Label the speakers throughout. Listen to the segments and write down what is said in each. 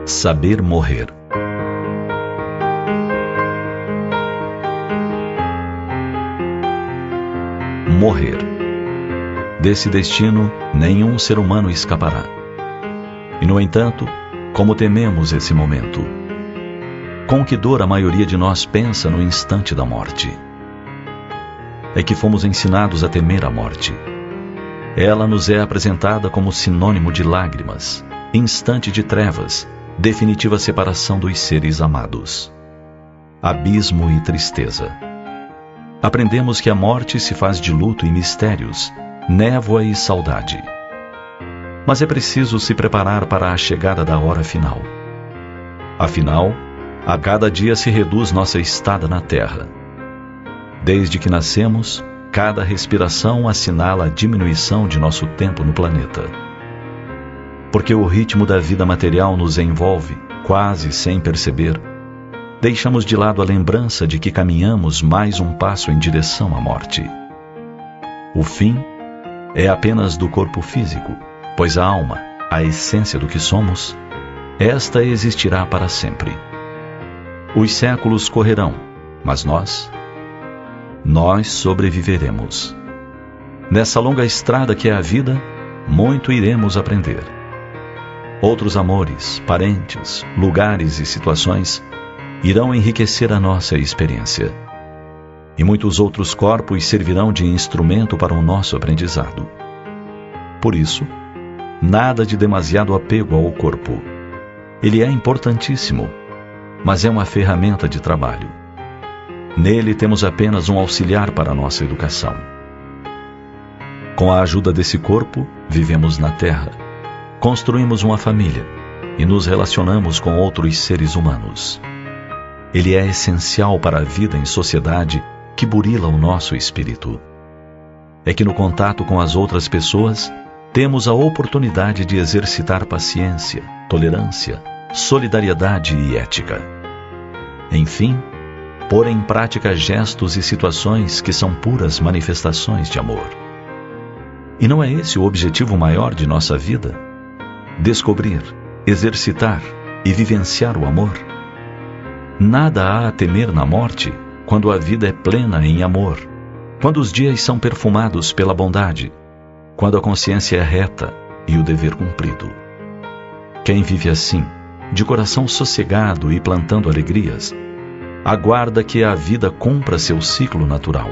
Speaker 1: Saber morrer. Morrer. Desse destino, nenhum ser humano escapará. E, no entanto, como tememos esse momento? Com que dor a maioria de nós pensa no instante da morte? É que fomos ensinados a temer a morte. Ela nos é apresentada como sinônimo de lágrimas, instante de trevas, definitiva separação dos seres amados. Abismo e tristeza. Aprendemos que a morte se faz de luto e mistérios, névoa e saudade. Mas é preciso se preparar para a chegada da hora final. Afinal, a cada dia se reduz nossa estada na Terra. Desde que nascemos, cada respiração assinala a diminuição de nosso tempo no planeta. Porque o ritmo da vida material nos envolve, quase sem perceber, deixamos de lado a lembrança de que caminhamos mais um passo em direção à morte. O fim é apenas do corpo físico, pois a alma, a essência do que somos, esta existirá para sempre. Os séculos correrão, mas nós sobreviveremos. Nessa longa estrada que é a vida, muito iremos aprender. Outros amores, parentes, lugares e situações irão enriquecer a nossa experiência. E muitos outros corpos servirão de instrumento para o nosso aprendizado. Por isso, nada de demasiado apego ao corpo. Ele é importantíssimo, mas é uma ferramenta de trabalho. Nele temos apenas um auxiliar para a nossa educação. Com a ajuda desse corpo, vivemos na Terra, construímos uma família e nos relacionamos com outros seres humanos. Ele é essencial para a vida em sociedade que burila o nosso espírito. É que no contato com as outras pessoas, temos a oportunidade de exercitar paciência, tolerância, solidariedade e ética. Enfim, pôr em prática gestos e situações que são puras manifestações de amor. E não é esse o objetivo maior de nossa vida? Descobrir, exercitar e vivenciar o amor? Nada há a temer na morte quando a vida é plena em amor, quando os dias são perfumados pela bondade, quando a consciência é reta e o dever cumprido. Quem vive assim, de coração sossegado e plantando alegrias, aguarda que a vida cumpra seu ciclo natural.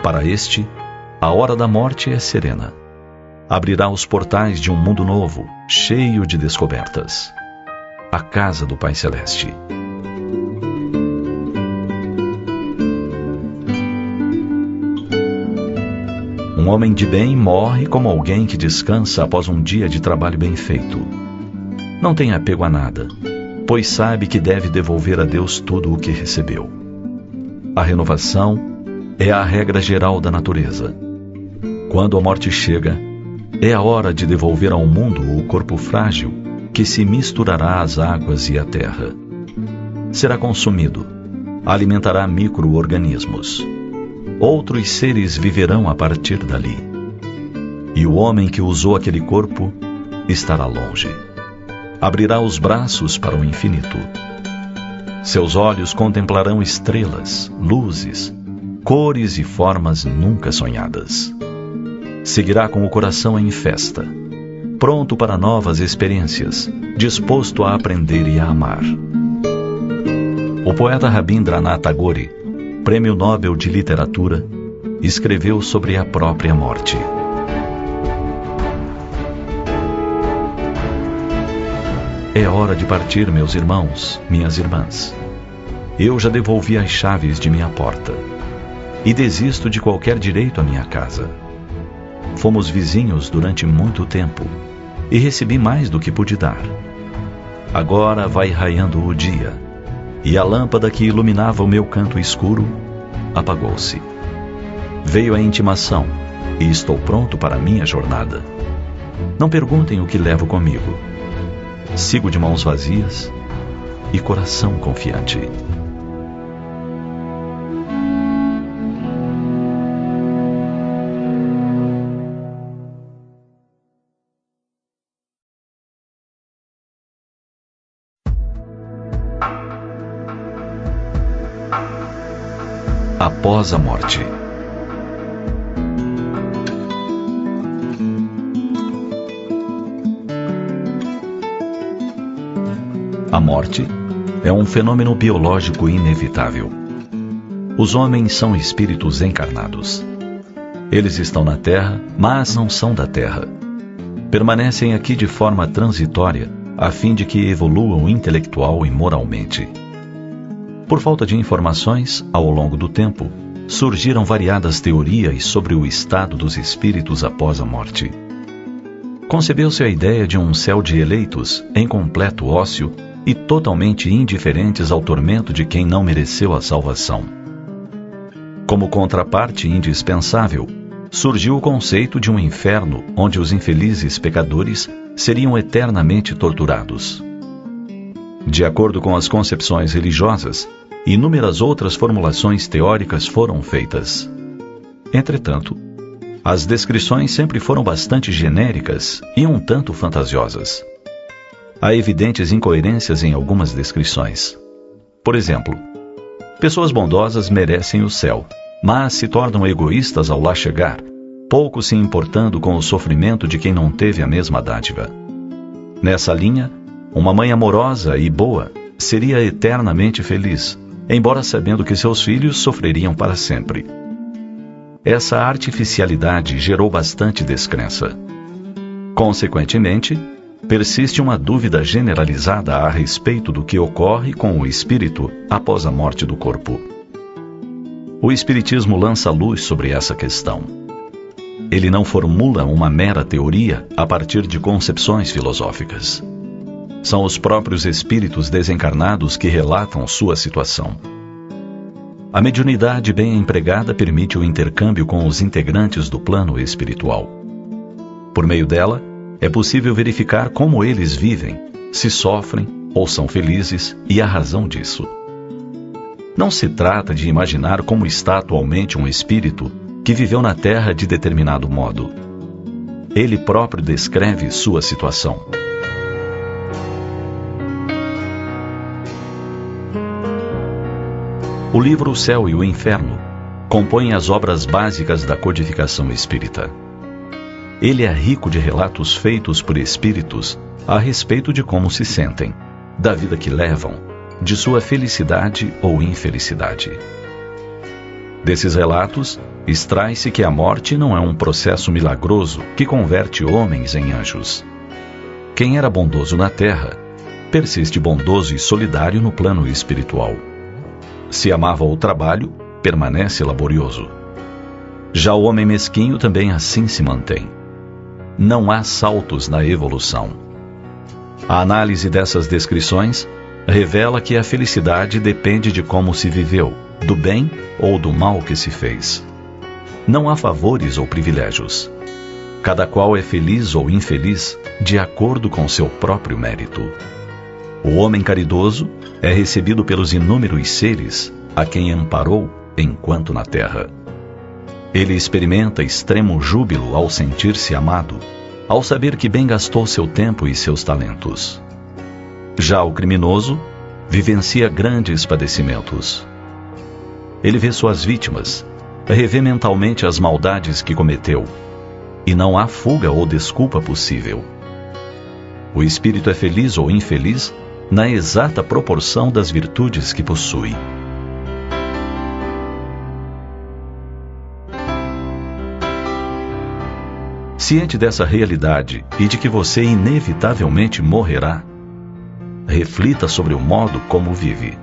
Speaker 1: Para este, a hora da morte é serena. Abrirá os portais de um mundo novo, cheio de descobertas. A casa do Pai Celeste. Um homem de bem morre como alguém que descansa após um dia de trabalho bem feito. Não tem apego a nada, pois sabe que deve devolver a Deus tudo o que recebeu. A renovação é a regra geral da natureza. Quando a morte chega, é a hora de devolver ao mundo o corpo frágil que se misturará às águas e à terra. Será consumido, alimentará micro-organismos. Outros seres viverão a partir dali. E o homem que usou aquele corpo estará longe. Abrirá os braços para o infinito. Seus olhos contemplarão estrelas, luzes, cores e formas nunca sonhadas. Seguirá com o coração em festa, pronto para novas experiências, disposto a aprender e a amar. O poeta Rabindranath Tagore, Prêmio Nobel de Literatura, escreveu sobre a própria morte. É hora de partir, meus irmãos, minhas irmãs. Eu já devolvi as chaves de minha porta e desisto de qualquer direito à minha casa. Fomos vizinhos durante muito tempo e recebi mais do que pude dar. Agora vai raiando o dia e a lâmpada que iluminava o meu canto escuro apagou-se. Veio a intimação e estou pronto para a minha jornada. Não perguntem o que levo comigo. Sigo de mãos vazias e coração confiante. após a morte. A morte é um fenômeno biológico inevitável. Os homens são espíritos encarnados. Eles estão na Terra, mas não são da Terra. Permanecem aqui de forma transitória, a fim de que evoluam intelectual e moralmente. Por falta de informações, ao longo do tempo, surgiram variadas teorias sobre o estado dos espíritos após a morte. Concebeu-se a ideia de um céu de eleitos, em completo ócio e totalmente indiferentes ao tormento de quem não mereceu a salvação. Como contraparte indispensável, surgiu o conceito de um inferno onde os infelizes pecadores seriam eternamente torturados. De acordo com as concepções religiosas, inúmeras outras formulações teóricas foram feitas. Entretanto, as descrições sempre foram bastante genéricas e um tanto fantasiosas. Há evidentes incoerências em algumas descrições. Por exemplo, pessoas bondosas merecem o céu, mas se tornam egoístas ao lá chegar, pouco se importando com o sofrimento de quem não teve a mesma dádiva. Nessa linha, uma mãe amorosa e boa seria eternamente feliz, embora sabendo que seus filhos sofreriam para sempre. Essa artificialidade gerou bastante descrença. Consequentemente, persiste uma dúvida generalizada a respeito do que ocorre com o espírito após a morte do corpo. O Espiritismo lança luz sobre essa questão. Ele não formula uma mera teoria a partir de concepções filosóficas. São os próprios espíritos desencarnados que relatam sua situação. A mediunidade bem empregada permite o intercâmbio com os integrantes do plano espiritual. Por meio dela, é possível verificar como eles vivem, se sofrem ou são felizes e a razão disso. Não se trata de imaginar como está atualmente um espírito que viveu na Terra de determinado modo. Ele próprio descreve sua situação. O livro O Céu e o Inferno compõe as obras básicas da codificação espírita. Ele é rico de relatos feitos por espíritos a respeito de como se sentem, da vida que levam, de sua felicidade ou infelicidade. Desses relatos, extrai-se que a morte não é um processo milagroso que converte homens em anjos. Quem era bondoso na terra, persiste bondoso e solidário no plano espiritual. Se amava o trabalho, permanece laborioso. Já o homem mesquinho também assim se mantém. Não há saltos na evolução. A análise dessas descrições revela que a felicidade depende de como se viveu, do bem ou do mal que se fez. Não há favores ou privilégios. Cada qual é feliz ou infeliz de acordo com seu próprio mérito. O homem caridoso é recebido pelos inúmeros seres a quem amparou enquanto na terra. Ele experimenta extremo júbilo ao sentir-se amado, ao saber que bem gastou seu tempo e seus talentos. Já o criminoso vivencia grandes padecimentos. Ele vê suas vítimas, revê mentalmente as maldades que cometeu, e não há fuga ou desculpa possível. O espírito é feliz ou infeliz na exata proporção das virtudes que possui. Ciente dessa realidade e de que você inevitavelmente morrerá, reflita sobre o modo como vive.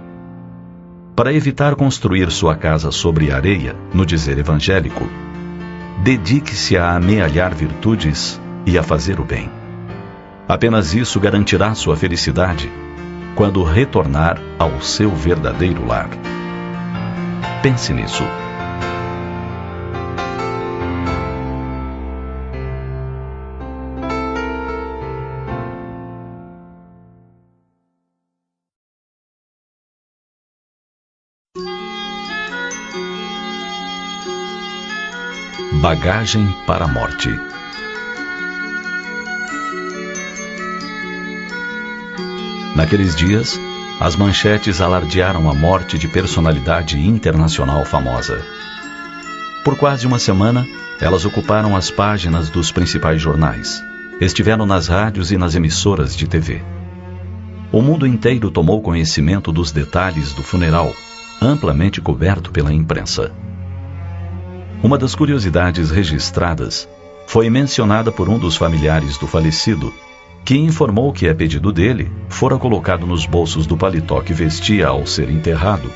Speaker 1: Para evitar construir sua casa sobre areia, no dizer evangélico, dedique-se a amealhar virtudes e a fazer o bem. Apenas isso garantirá sua felicidade quando retornar ao seu verdadeiro lar. Pense nisso. Bagagem para a morte. Naqueles dias, As manchetes alardearam a morte de personalidade internacional famosa. Por quase uma semana, elas ocuparam as páginas dos principais jornais. Estiveram nas rádios e nas emissoras de TV. O mundo inteiro tomou conhecimento dos detalhes do funeral, amplamente coberto pela imprensa. Uma das curiosidades registradas foi mencionada por um dos familiares do falecido, que informou que, a pedido dele, fora colocado nos bolsos do paletó que vestia ao ser enterrado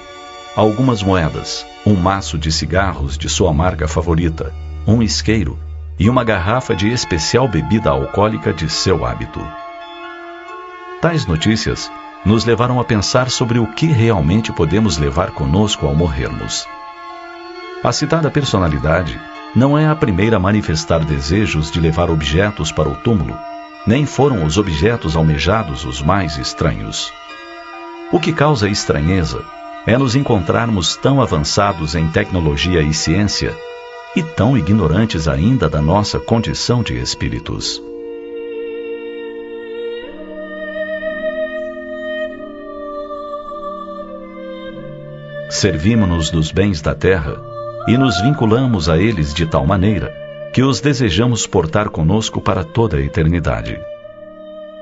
Speaker 1: algumas moedas, um maço de cigarros de sua marca favorita, um isqueiro e uma garrafa de especial bebida alcoólica de seu hábito. Tais notícias nos levaram a pensar sobre o que realmente podemos levar conosco ao morrermos. A citada personalidade não é a primeira a manifestar desejos de levar objetos para o túmulo, nem foram os objetos almejados os mais estranhos. O que causa estranheza é nos encontrarmos tão avançados em tecnologia e ciência e tão ignorantes ainda da nossa condição de espíritos. Servimos-nos dos bens da terra e nos vinculamos a eles de tal maneira que os desejamos portar conosco para toda a eternidade.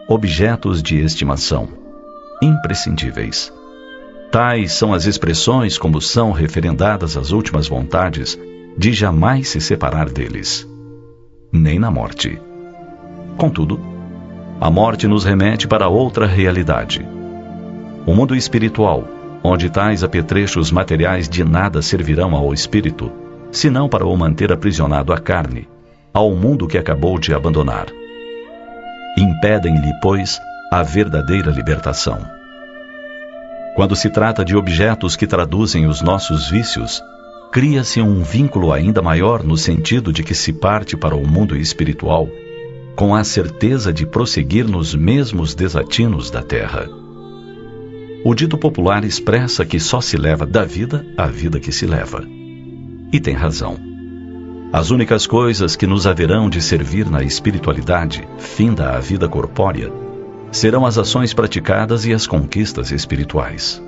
Speaker 1: Objetos de estimação, imprescindíveis. Tais são as expressões como são referendadas as últimas vontades de jamais se separar deles, nem na morte. Contudo, a morte nos remete para outra realidade. O mundo espiritual, onde tais apetrechos materiais de nada servirão ao espírito, senão para o manter aprisionado à carne, ao mundo que acabou de abandonar. Impedem-lhe, pois, a verdadeira libertação. Quando se trata de objetos que traduzem os nossos vícios, cria-se um vínculo ainda maior no sentido de que se parte para o mundo espiritual com a certeza de prosseguir nos mesmos desatinos da terra. O dito popular expressa que só se leva da vida a vida que se leva. E tem razão. As únicas coisas que nos haverão de servir na espiritualidade, finda a vida corpórea, serão as ações praticadas e as conquistas espirituais.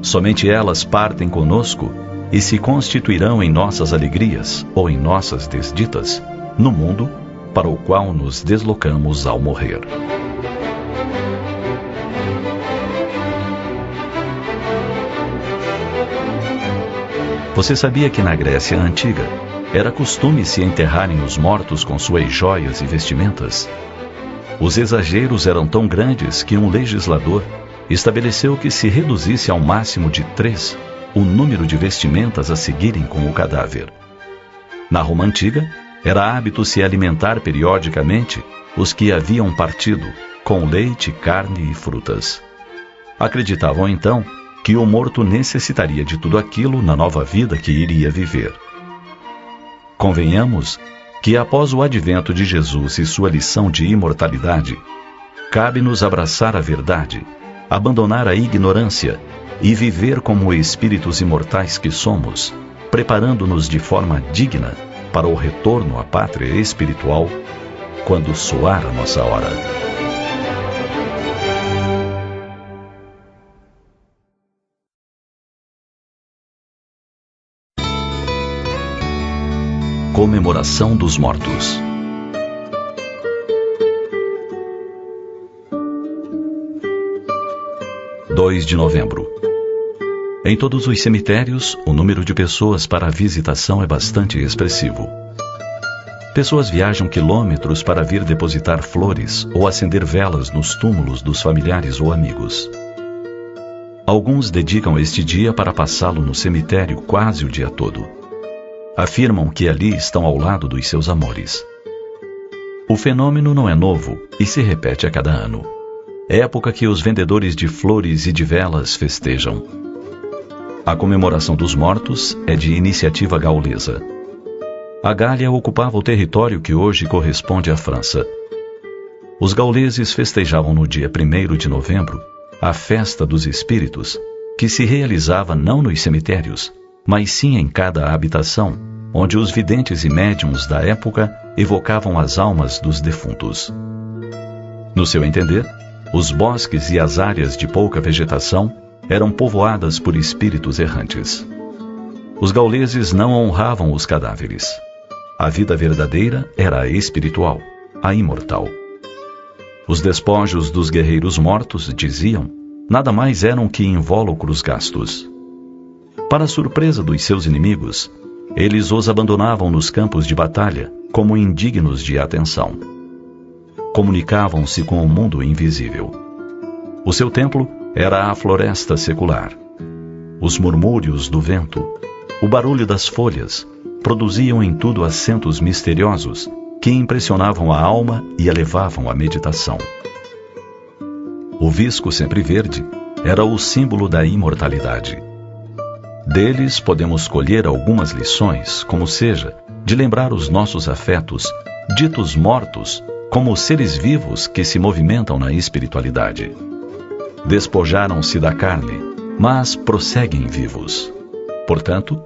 Speaker 1: Somente elas partem conosco e se constituirão em nossas alegrias ou em nossas desditas, no mundo para o qual nos deslocamos ao morrer. Você sabia que na Grécia Antiga era costume se enterrarem os mortos com suas joias e vestimentas? Os exageros eram tão grandes que um legislador estabeleceu que se reduzisse ao máximo de 3 o número de vestimentas a seguirem com o cadáver. Na Roma Antiga, era hábito se alimentar periodicamente os que haviam partido, com leite, carne e frutas. Acreditavam então que o morto necessitaria de tudo aquilo na nova vida que iria viver. Convenhamos que após o advento de Jesus e sua lição de imortalidade, cabe-nos abraçar a verdade, abandonar a ignorância e viver como espíritos imortais que somos, preparando-nos de forma digna para o retorno à pátria espiritual quando soar a nossa hora. Comemoração dos Mortos. – 2 de novembro. Em todos os cemitérios, o número de pessoas para a visitação é bastante expressivo. Pessoas viajam quilômetros para vir depositar flores ou acender velas nos túmulos dos familiares ou amigos. Alguns dedicam este dia para passá-lo no cemitério quase o dia todo. Afirmam que ali estão ao lado dos seus amores. O fenômeno não é novo e se repete a cada ano. Época que os vendedores de flores e de velas festejam. A comemoração dos mortos é de iniciativa gaulesa. A Gália ocupava o território que hoje corresponde à França. Os gauleses festejavam no dia 1º de novembro a festa dos espíritos, que se realizava não nos cemitérios, mas sim em cada habitação, onde os videntes e médiuns da época evocavam as almas dos defuntos. No seu entender, os bosques e as áreas de pouca vegetação eram povoadas por espíritos errantes. Os gauleses não honravam os cadáveres. A vida verdadeira era a espiritual, a imortal. Os despojos dos guerreiros mortos, diziam, nada mais eram que invólucros gastos. Para a surpresa dos seus inimigos, eles os abandonavam nos campos de batalha como indignos de atenção. Comunicavam-se com o mundo invisível. O seu templo era a floresta secular. Os murmúrios do vento, o barulho das folhas, produziam em tudo acentos misteriosos que impressionavam a alma e elevavam a meditação. O visco sempre verde era o símbolo da imortalidade. Deles podemos colher algumas lições, como seja, de lembrar os nossos afetos, ditos mortos, como seres vivos que se movimentam na espiritualidade. Despojaram-se da carne, mas prosseguem vivos. Portanto,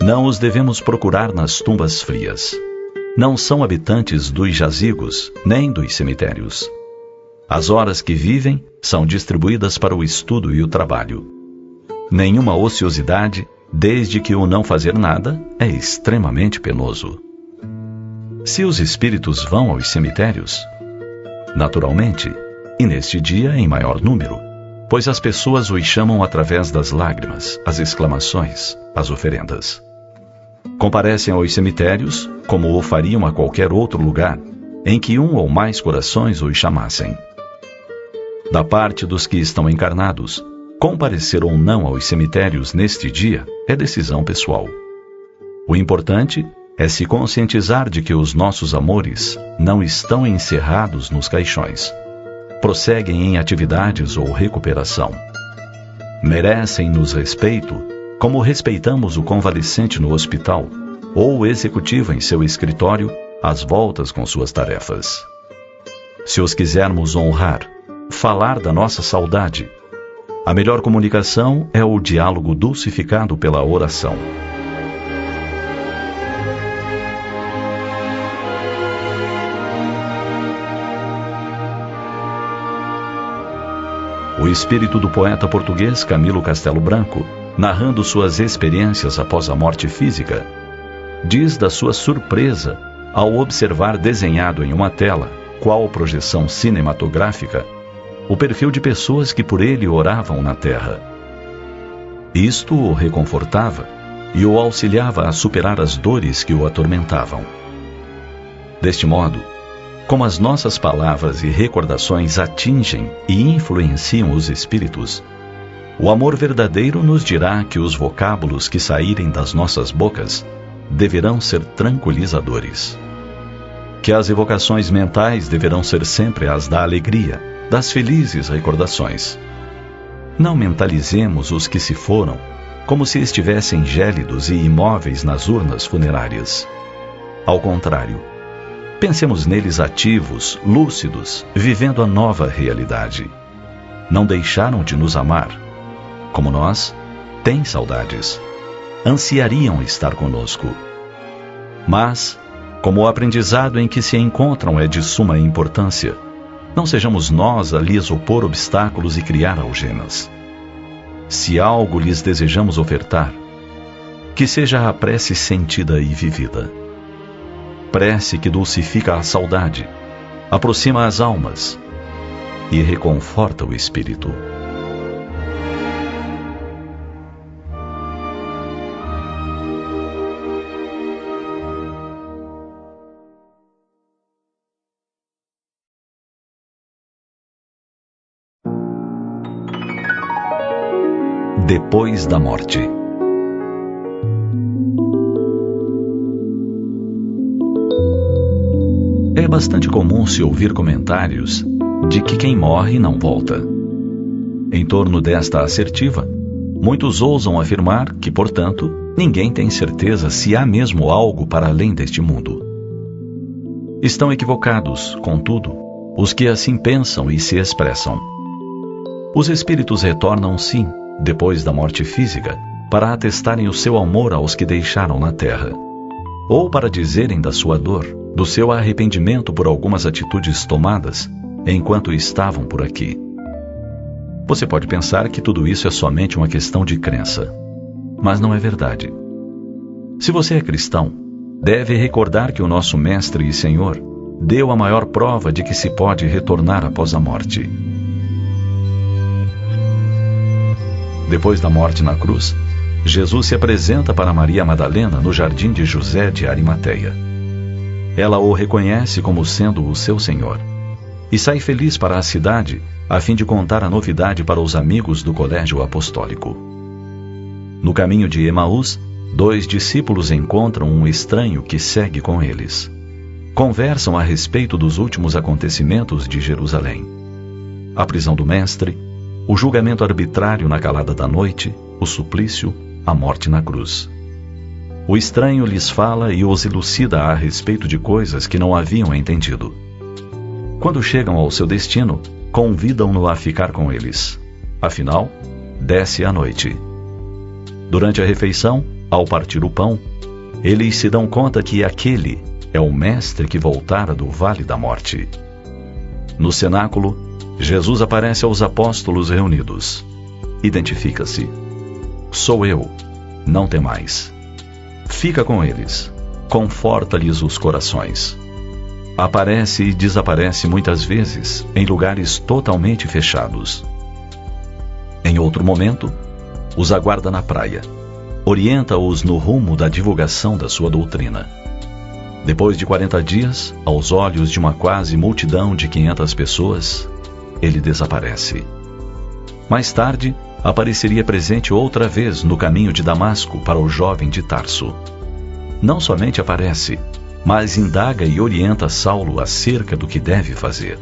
Speaker 1: não os devemos procurar nas tumbas frias. Não são habitantes dos jazigos, nem dos cemitérios. As horas que vivem são distribuídas para o estudo e o trabalho. Nenhuma ociosidade, desde que o não fazer nada, é extremamente penoso. Se os espíritos vão aos cemitérios, naturalmente, e neste dia em maior número, pois as pessoas os chamam através das lágrimas, as exclamações, as oferendas. Comparecem aos cemitérios, como o fariam a qualquer outro lugar, em que um ou mais corações os chamassem. Da parte dos que estão encarnados, comparecer ou não aos cemitérios neste dia é decisão pessoal. O importante é se conscientizar de que os nossos amores não estão encerrados nos caixões. Prosseguem em atividades ou recuperação. Merecem-nos respeito, como respeitamos o convalescente no hospital ou o executivo em seu escritório às voltas com suas tarefas. Se os quisermos honrar, falar da nossa saudade, a melhor comunicação é o diálogo dulcificado pela oração. O espírito do poeta português Camilo Castelo Branco, narrando suas experiências após a morte física, diz da sua surpresa ao observar desenhado em uma tela, qual projeção cinematográfica, o perfil de pessoas que por ele oravam na terra. Isto o reconfortava e o auxiliava a superar as dores que o atormentavam. Deste modo, como as nossas palavras e recordações atingem e influenciam os espíritos, o amor verdadeiro nos dirá que os vocábulos que saírem das nossas bocas deverão ser tranquilizadores. Que as evocações mentais deverão ser sempre as da alegria, das felizes recordações. Não mentalizemos os que se foram como se estivessem gélidos e imóveis nas urnas funerárias. Ao contrário, pensemos neles ativos, lúcidos, vivendo a nova realidade. Não deixaram de nos amar. Como nós, têm saudades. Ansiariam estar conosco. Mas, como o aprendizado em que se encontram é de suma importância, não sejamos nós a lhes opor obstáculos e criar algemas. Se algo lhes desejamos ofertar, que seja a prece sentida e vivida. Prece que dulcifica a saudade, aproxima as almas e reconforta o espírito. Depois da morte. É bastante comum se ouvir comentários de que quem morre não volta. Em torno desta assertiva, muitos ousam afirmar que, portanto, ninguém tem certeza se há mesmo algo para além deste mundo. Estão equivocados, contudo, os que assim pensam e se expressam. Os espíritos retornam, sim, depois da morte física, para atestarem o seu amor aos que deixaram na terra, ou para dizerem da sua dor, do seu arrependimento por algumas atitudes tomadas enquanto estavam por aqui. Você pode pensar que tudo isso é somente uma questão de crença, mas não é verdade. Se você é cristão, deve recordar que o nosso Mestre e Senhor deu a maior prova de que se pode retornar após a morte. Depois da morte na cruz, Jesus se apresenta para Maria Madalena no jardim de José de Arimateia. Ela o reconhece como sendo o seu Senhor e sai feliz para a cidade a fim de contar a novidade para os amigos do colégio apostólico. No caminho de Emaús, 2 discípulos encontram um estranho que segue com eles. Conversam a respeito dos últimos acontecimentos de Jerusalém: a prisão do Mestre, o julgamento arbitrário na calada da noite, o suplício, a morte na cruz. O estranho lhes fala e os elucida a respeito de coisas que não haviam entendido. Quando chegam ao seu destino, convidam-no a ficar com eles. Afinal, desce a noite. Durante a refeição, ao partir o pão, eles se dão conta que aquele é o Mestre que voltara do vale da morte. No cenáculo, Jesus aparece aos apóstolos reunidos. Identifica-se: sou eu, não temais. Fica com eles, conforta-lhes os corações. Aparece e desaparece muitas vezes em lugares totalmente fechados. Em outro momento, os aguarda na praia, orienta-os no rumo da divulgação da sua doutrina. Depois de 40 dias, aos olhos de uma quase multidão de 500 pessoas, ele desaparece. Mais tarde, apareceria presente outra vez no caminho de Damasco para o jovem de Tarso. Não somente aparece, mas indaga e orienta Saulo acerca do que deve fazer.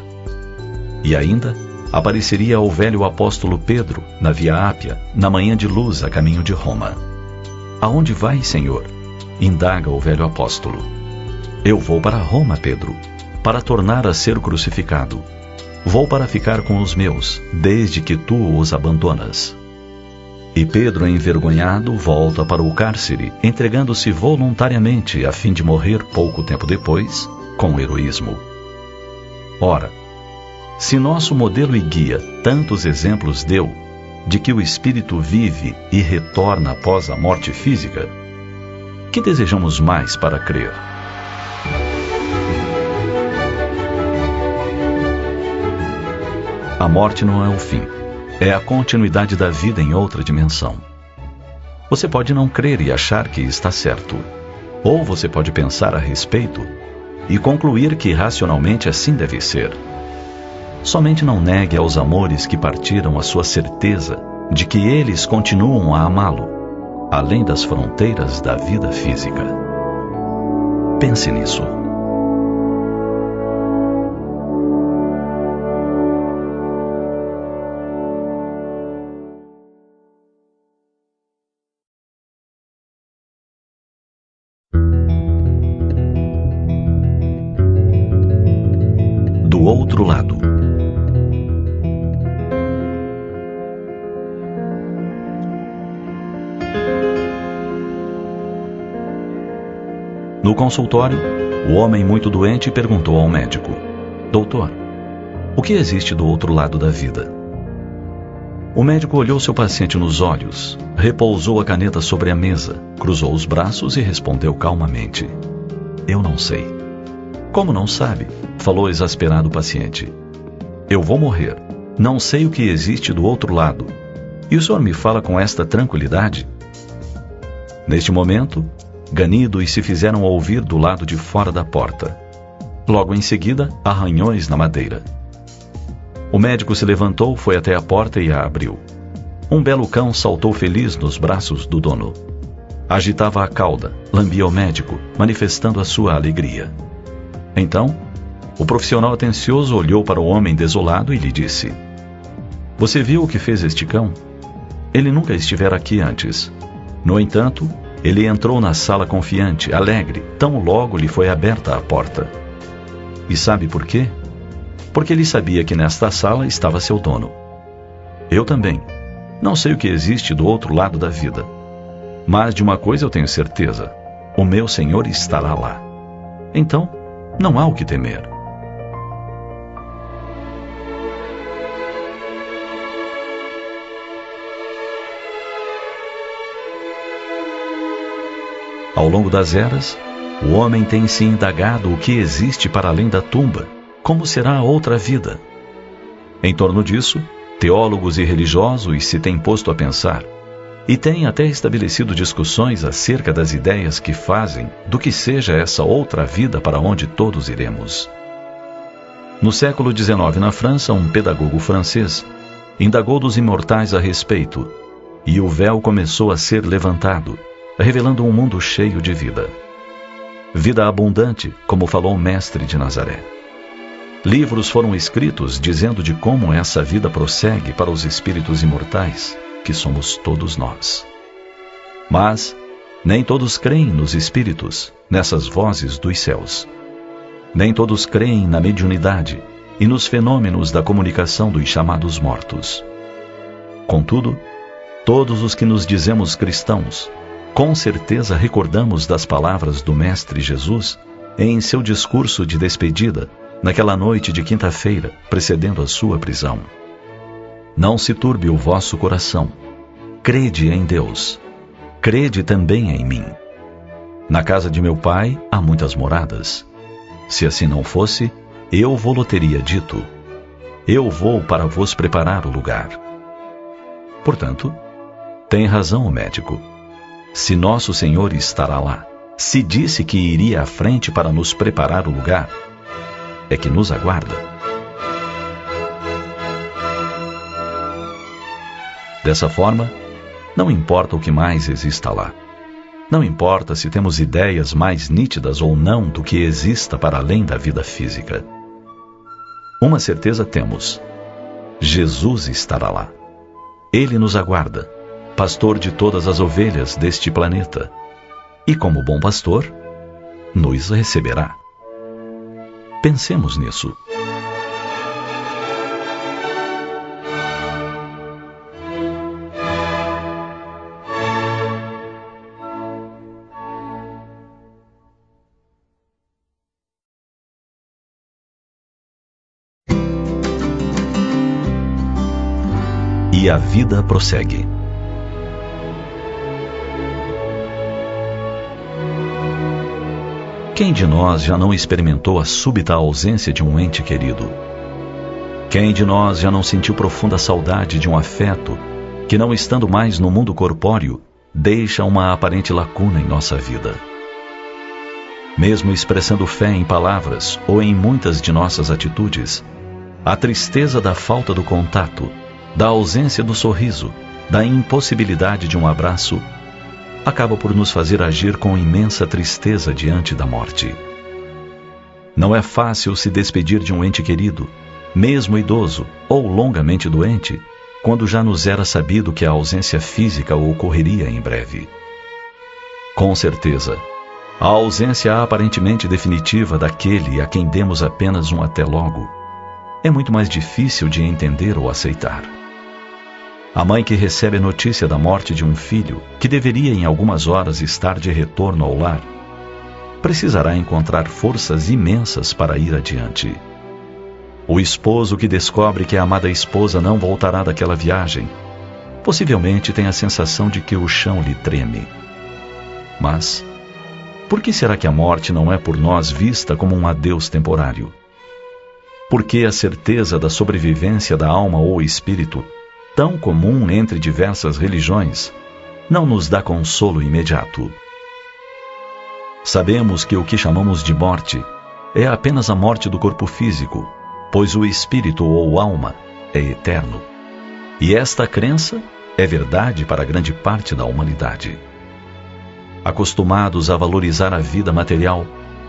Speaker 1: E ainda apareceria ao velho apóstolo Pedro na Via Ápia, na manhã de luz a caminho de Roma. Aonde vai, Senhor? Indaga o velho apóstolo. Eu vou para Roma, Pedro, para tornar a ser crucificado. Vou para ficar com os meus, desde que tu os abandonas. E Pedro, envergonhado, volta para o cárcere, entregando-se voluntariamente a fim de morrer pouco tempo depois, com heroísmo. Ora, se nosso modelo e guia tantos exemplos deu de que o espírito vive e retorna após a morte física, que desejamos mais para crer? A morte não é o fim, é a continuidade da vida em outra dimensão. Você pode não crer e achar que está certo, ou você pode pensar a respeito e concluir que racionalmente assim deve ser. Somente não negue aos amores que partiram a sua certeza de que eles continuam a amá-lo, além das fronteiras da vida física. Pense nisso. Do outro lado. No consultório, o homem muito doente perguntou ao médico: Doutor, o que existe do outro lado da vida? O médico olhou seu paciente nos olhos, repousou a caneta sobre a mesa, cruzou os braços e respondeu calmamente: Eu não sei. Como não sabe? Falou exasperado o paciente. Eu vou morrer. Não sei o que existe do outro lado. E o senhor me fala com esta tranquilidade? Neste momento, ganidos se fizeram ouvir do lado de fora da porta. Logo em seguida, arranhões na madeira. O médico se levantou, foi até a porta e a abriu. Um belo cão saltou feliz nos braços do dono. Agitava a cauda, lambia o médico, manifestando a sua alegria. Então, o profissional atencioso olhou para o homem desolado e lhe disse: Você viu o que fez este cão? Ele nunca estivera aqui antes. No entanto, ele entrou na sala confiante, alegre, tão logo lhe foi aberta a porta. E sabe por quê? Porque ele sabia que nesta sala estava seu dono. Eu também. Não sei o que existe do outro lado da vida. Mas de uma coisa eu tenho certeza: o meu Senhor estará lá. Então, não há o que temer. Ao longo das eras, o homem tem se indagado o que existe para além da tumba, como será a outra vida. Em torno disso, teólogos e religiosos se têm posto a pensar, e têm até estabelecido discussões acerca das ideias que fazem do que seja essa outra vida para onde todos iremos. No século XIX, na França, um pedagogo francês indagou dos imortais a respeito, e o véu começou a ser levantado, revelando um mundo cheio de vida. Vida abundante, como falou o Mestre de Nazaré. Livros foram escritos dizendo de como essa vida prossegue para os espíritos imortais, que somos todos nós. Mas nem todos creem nos espíritos, nessas vozes dos céus. Nem todos creem na mediunidade e nos fenômenos da comunicação dos chamados mortos. Contudo, todos os que nos dizemos cristãos, com certeza recordamos das palavras do Mestre Jesus em seu discurso de despedida, naquela noite de quinta-feira, precedendo a sua prisão. Não se turbe o vosso coração. Crede em Deus. Crede também em mim. Na casa de meu Pai há muitas moradas. Se assim não fosse, eu vô-lo teria dito. Eu vou para vos preparar o lugar. Portanto, tem razão o médico. Se nosso Senhor estará lá, se disse que iria à frente para nos preparar o lugar, é que nos aguarda. Dessa forma, não importa o que mais exista lá. Não importa se temos ideias mais nítidas ou não do que exista para além da vida física. Uma certeza temos: Jesus estará lá. Ele nos aguarda, pastor de todas as ovelhas deste planeta, e como bom pastor, nos receberá. Pensemos nisso. E a vida prossegue. Quem de nós já não experimentou a súbita ausência de um ente querido? Quem de nós já não sentiu profunda saudade de um afeto que, não estando mais no mundo corpóreo, deixa uma aparente lacuna em nossa vida? Mesmo expressando fé em palavras ou em muitas de nossas atitudes, a tristeza da falta do contato, da ausência do sorriso, da impossibilidade de um abraço, acaba por nos fazer agir com imensa tristeza diante da morte. Não é fácil se despedir de um ente querido, mesmo idoso ou longamente doente, quando já nos era sabido que a ausência física ocorreria em breve. Com certeza, a ausência aparentemente definitiva daquele a quem demos apenas um até logo é muito mais difícil de entender ou aceitar. A mãe que recebe a notícia da morte de um filho, que deveria em algumas horas estar de retorno ao lar, precisará encontrar forças imensas para ir adiante. O esposo que descobre que a amada esposa não voltará daquela viagem, possivelmente tem a sensação de que o chão lhe treme. Mas, por que será que a morte não é por nós vista como um adeus temporário? Por que a certeza da sobrevivência da alma ou espírito, tão comum entre diversas religiões, não nos dá consolo imediato? Sabemos que o que chamamos de morte é apenas a morte do corpo físico, pois o espírito ou alma é eterno. E esta crença é verdade para grande parte da humanidade. Acostumados a valorizar a vida material,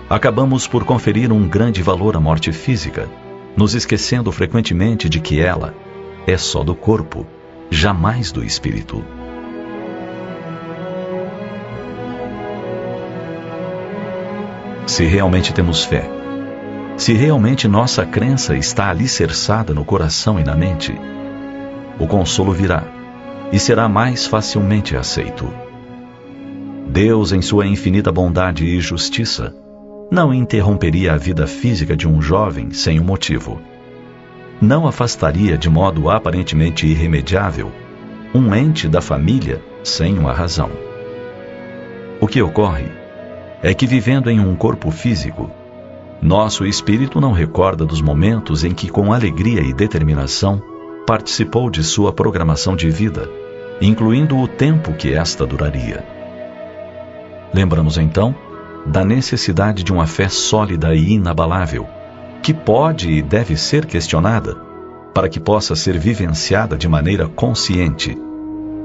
Speaker 1: acabamos por conferir um grande valor à morte física, nos esquecendo frequentemente de que ela é só do corpo, jamais do espírito. Se realmente temos fé, se realmente nossa crença está alicerçada no coração e na mente, o consolo virá e será mais facilmente aceito. Deus, em sua infinita bondade e justiça, não interromperia a vida física de um jovem sem um motivo. Não afastaria de modo aparentemente irremediável um ente da família sem uma razão. O que ocorre é que, vivendo em um corpo físico, nosso espírito não recorda dos momentos em que, com alegria e determinação, participou de sua programação de vida, incluindo o tempo que esta duraria. Lembramos então da necessidade de uma fé sólida e inabalável, que pode e deve ser questionada, para que possa ser vivenciada de maneira consciente,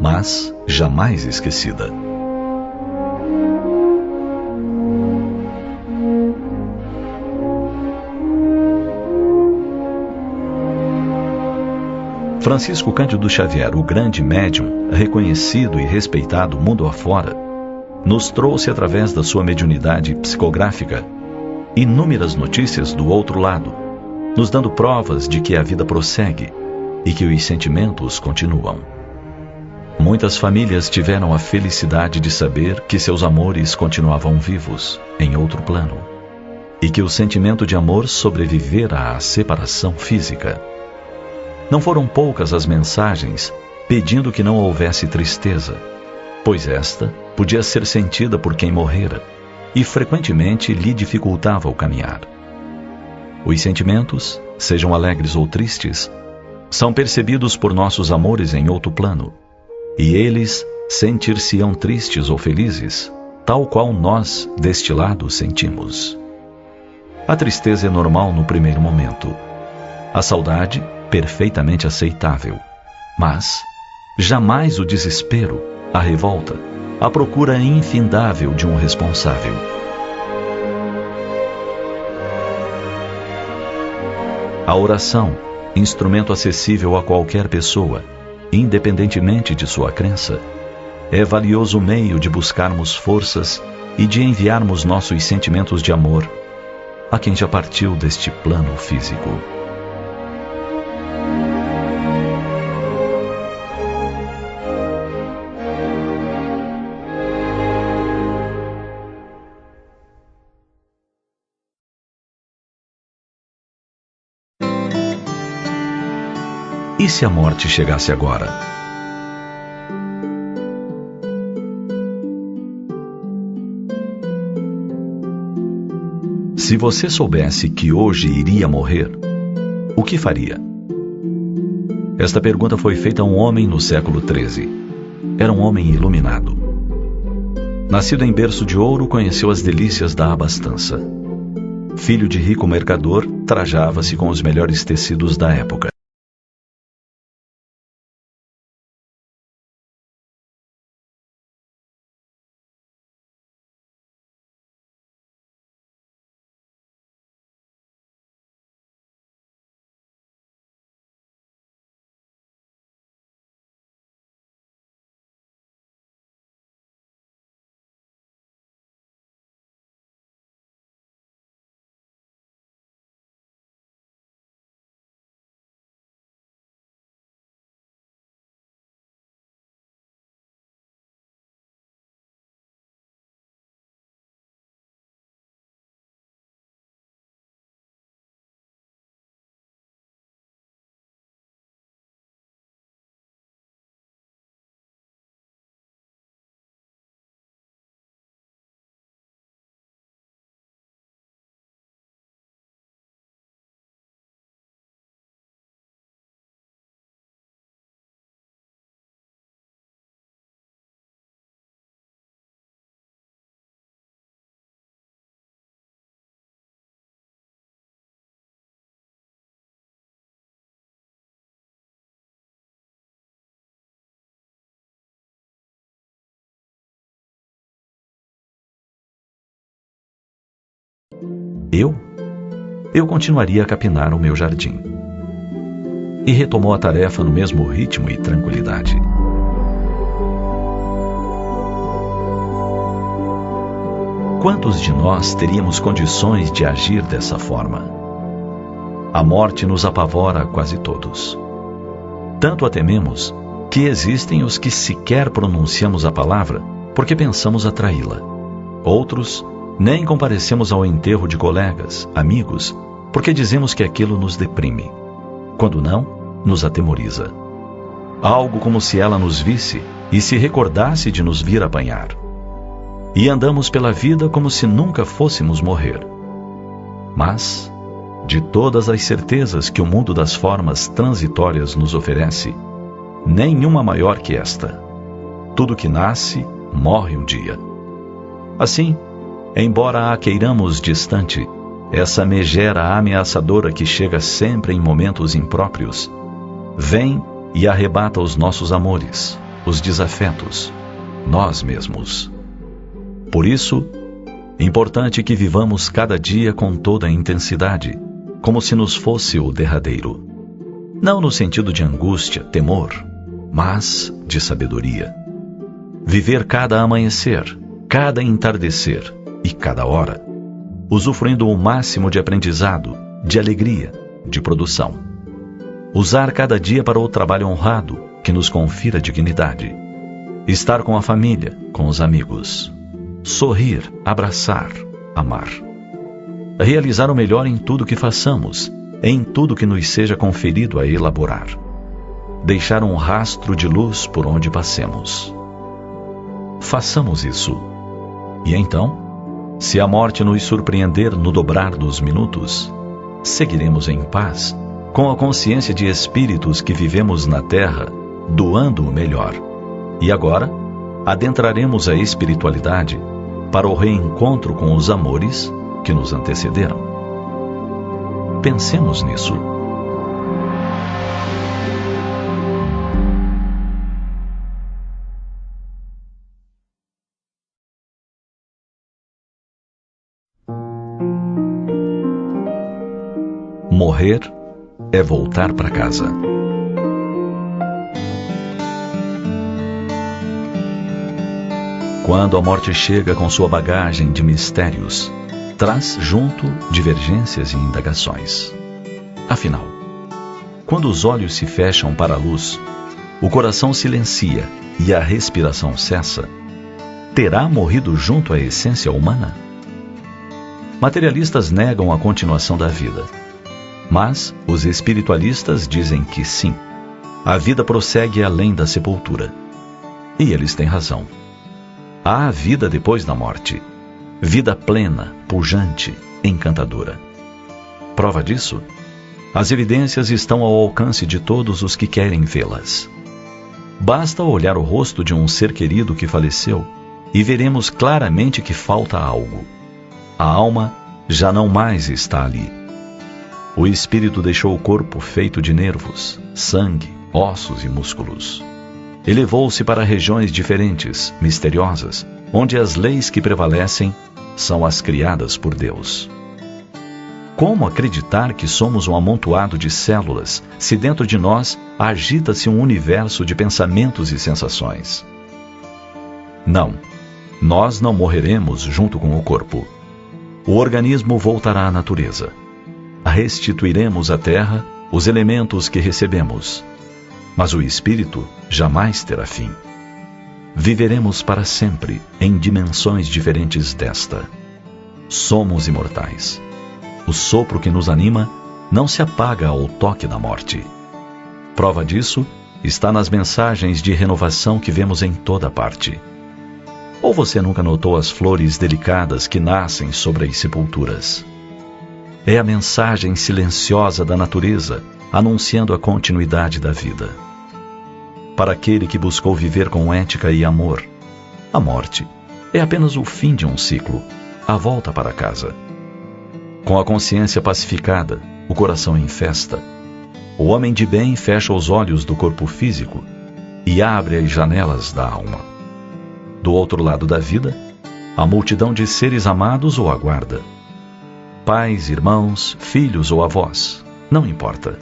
Speaker 1: mas jamais esquecida. Francisco Cândido Xavier, o grande médium, reconhecido e respeitado mundo afora, nos trouxe, através da sua mediunidade psicográfica, inúmeras notícias do outro lado, nos dando provas de que a vida prossegue e que os sentimentos continuam. Muitas famílias tiveram a felicidade de saber que seus amores continuavam vivos em outro plano e que o sentimento de amor sobrevivera à separação física. Não foram poucas as mensagens pedindo que não houvesse tristeza, pois esta podia ser sentida por quem morrera e frequentemente lhe dificultava o caminhar. Os sentimentos, sejam alegres ou tristes, são percebidos por nossos amores em outro plano, e eles sentir-se-ão tristes ou felizes, tal qual nós, deste lado, sentimos. A tristeza é normal no primeiro momento. A saudade, perfeitamente aceitável, mas jamais o desespero, a revolta, a procura infindável de um responsável. A oração, instrumento acessível a qualquer pessoa, independentemente de sua crença, é valioso meio de buscarmos forças e de enviarmos nossos sentimentos de amor a quem já partiu deste plano físico. E se a morte chegasse agora? Se você soubesse que hoje iria morrer, o que faria? Esta pergunta foi feita a um homem no século XIII. Era um homem iluminado. Nascido em berço de ouro, conheceu as delícias da abastança. Filho de rico mercador, trajava-se com os melhores tecidos da época. Eu continuaria a capinar o meu jardim. E retomou a tarefa no mesmo ritmo e tranquilidade. Quantos de nós teríamos condições de agir dessa forma? A morte nos apavora a quase todos. Tanto a tememos que existem os que sequer pronunciamos a palavra porque pensamos atraí-la. Outros nem comparecemos ao enterro de colegas, amigos, porque dizemos que aquilo nos deprime. Quando não, nos atemoriza. Algo como se ela nos visse e se recordasse de nos vir apanhar. e andamos pela vida como se nunca fôssemos morrer. Mas, de todas as certezas que o mundo das formas transitórias nos oferece, nenhuma maior que esta: tudo que nasce, morre um dia. Assim, embora a queiramos distante, essa megera ameaçadora que chega sempre em momentos impróprios, vem e arrebata os nossos amores, os desafetos, nós mesmos. Por isso, importante que vivamos cada dia com toda a intensidade, como se nos fosse o derradeiro. Não no sentido de angústia, temor, mas de sabedoria. Viver cada amanhecer, cada entardecer e cada hora, usufruindo o máximo de aprendizado, de alegria, de produção. Usar cada dia para o trabalho honrado que nos confira dignidade. Estar com a família, com os amigos. Sorrir, abraçar, amar. Realizar o melhor em tudo que façamos, em tudo que nos seja conferido a elaborar. Deixar um rastro de luz por onde passemos. Façamos isso. E então, se a morte nos surpreender no dobrar dos minutos, seguiremos em paz, com a consciência de espíritos que vivemos na terra, doando o melhor. E agora, adentraremos a espiritualidade para o reencontro com os amores que nos antecederam. Pensemos nisso. Morrer é voltar para casa. Quando a morte chega com sua bagagem de mistérios, traz junto divergências e indagações. Afinal, quando os olhos se fecham para a luz, o coração silencia e a respiração cessa, terá morrido junto à essência humana? Materialistas negam a continuação da vida, mas os espiritualistas dizem que sim, a vida prossegue além da sepultura. E eles têm razão. Há vida depois da morte, vida plena, pujante, encantadora. Prova disso? As evidências estão ao alcance de todos os que querem vê-las. Basta olhar o rosto de um ser querido que faleceu e veremos claramente que falta algo. A alma já não mais está ali. O espírito deixou o corpo feito de nervos, sangue, ossos e músculos. Elevou-se para regiões diferentes, misteriosas, onde as leis que prevalecem são as criadas por Deus. Como acreditar que somos um amontoado de células, se dentro de nós agita-se um universo de pensamentos e sensações? Não, nós não morreremos junto com o corpo. O organismo voltará à natureza. Restituiremos à terra os elementos que recebemos. Mas o espírito jamais terá fim. Viveremos para sempre em dimensões diferentes desta. Somos imortais. O sopro que nos anima não se apaga ao toque da morte. Prova disso está nas mensagens de renovação que vemos em toda parte. Ou você nunca notou as flores delicadas que nascem sobre as sepulturas? É a mensagem silenciosa da natureza anunciando a continuidade da vida. Para aquele que buscou viver com ética e amor, a morte é apenas o fim de um ciclo, a volta para casa. Com a consciência pacificada, o coração em festa, o homem de bem fecha os olhos do corpo físico e abre as janelas da alma. Do outro lado da vida, a multidão de seres amados o aguarda. Pais, irmãos, filhos ou avós, não importa.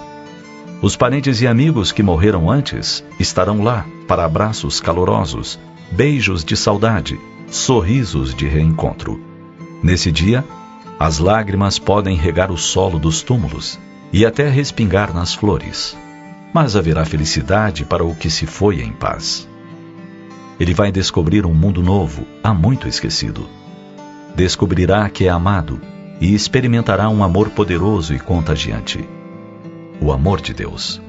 Speaker 1: Os parentes e amigos que morreram antes estarão lá para abraços calorosos, beijos de saudade, sorrisos de reencontro. Nesse dia, as lágrimas podem regar o solo dos túmulos e até respingar nas flores, mas haverá felicidade para o que se foi em paz. Ele vai descobrir um mundo novo, há muito esquecido. Descobrirá que é amado e experimentará um amor poderoso e contagiante. O amor de Deus.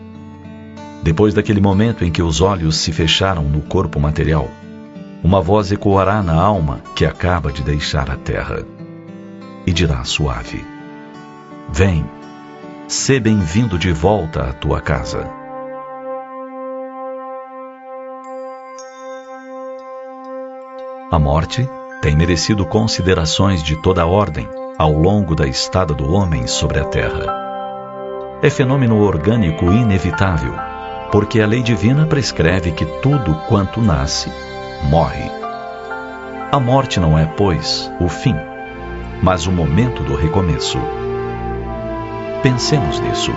Speaker 1: Depois daquele momento em que os olhos se fecharam no corpo material, Uma voz ecoará na alma que acaba de deixar a terra, e dirá suave: vem, sê bem-vindo de volta à tua casa. A morte tem merecido considerações de toda a ordem ao longo da estada do homem sobre a terra. É fenômeno orgânico inevitável, porque a lei divina prescreve que tudo quanto nasce, morre. A morte não é, pois, o fim, mas o momento do recomeço. Pensemos nisso.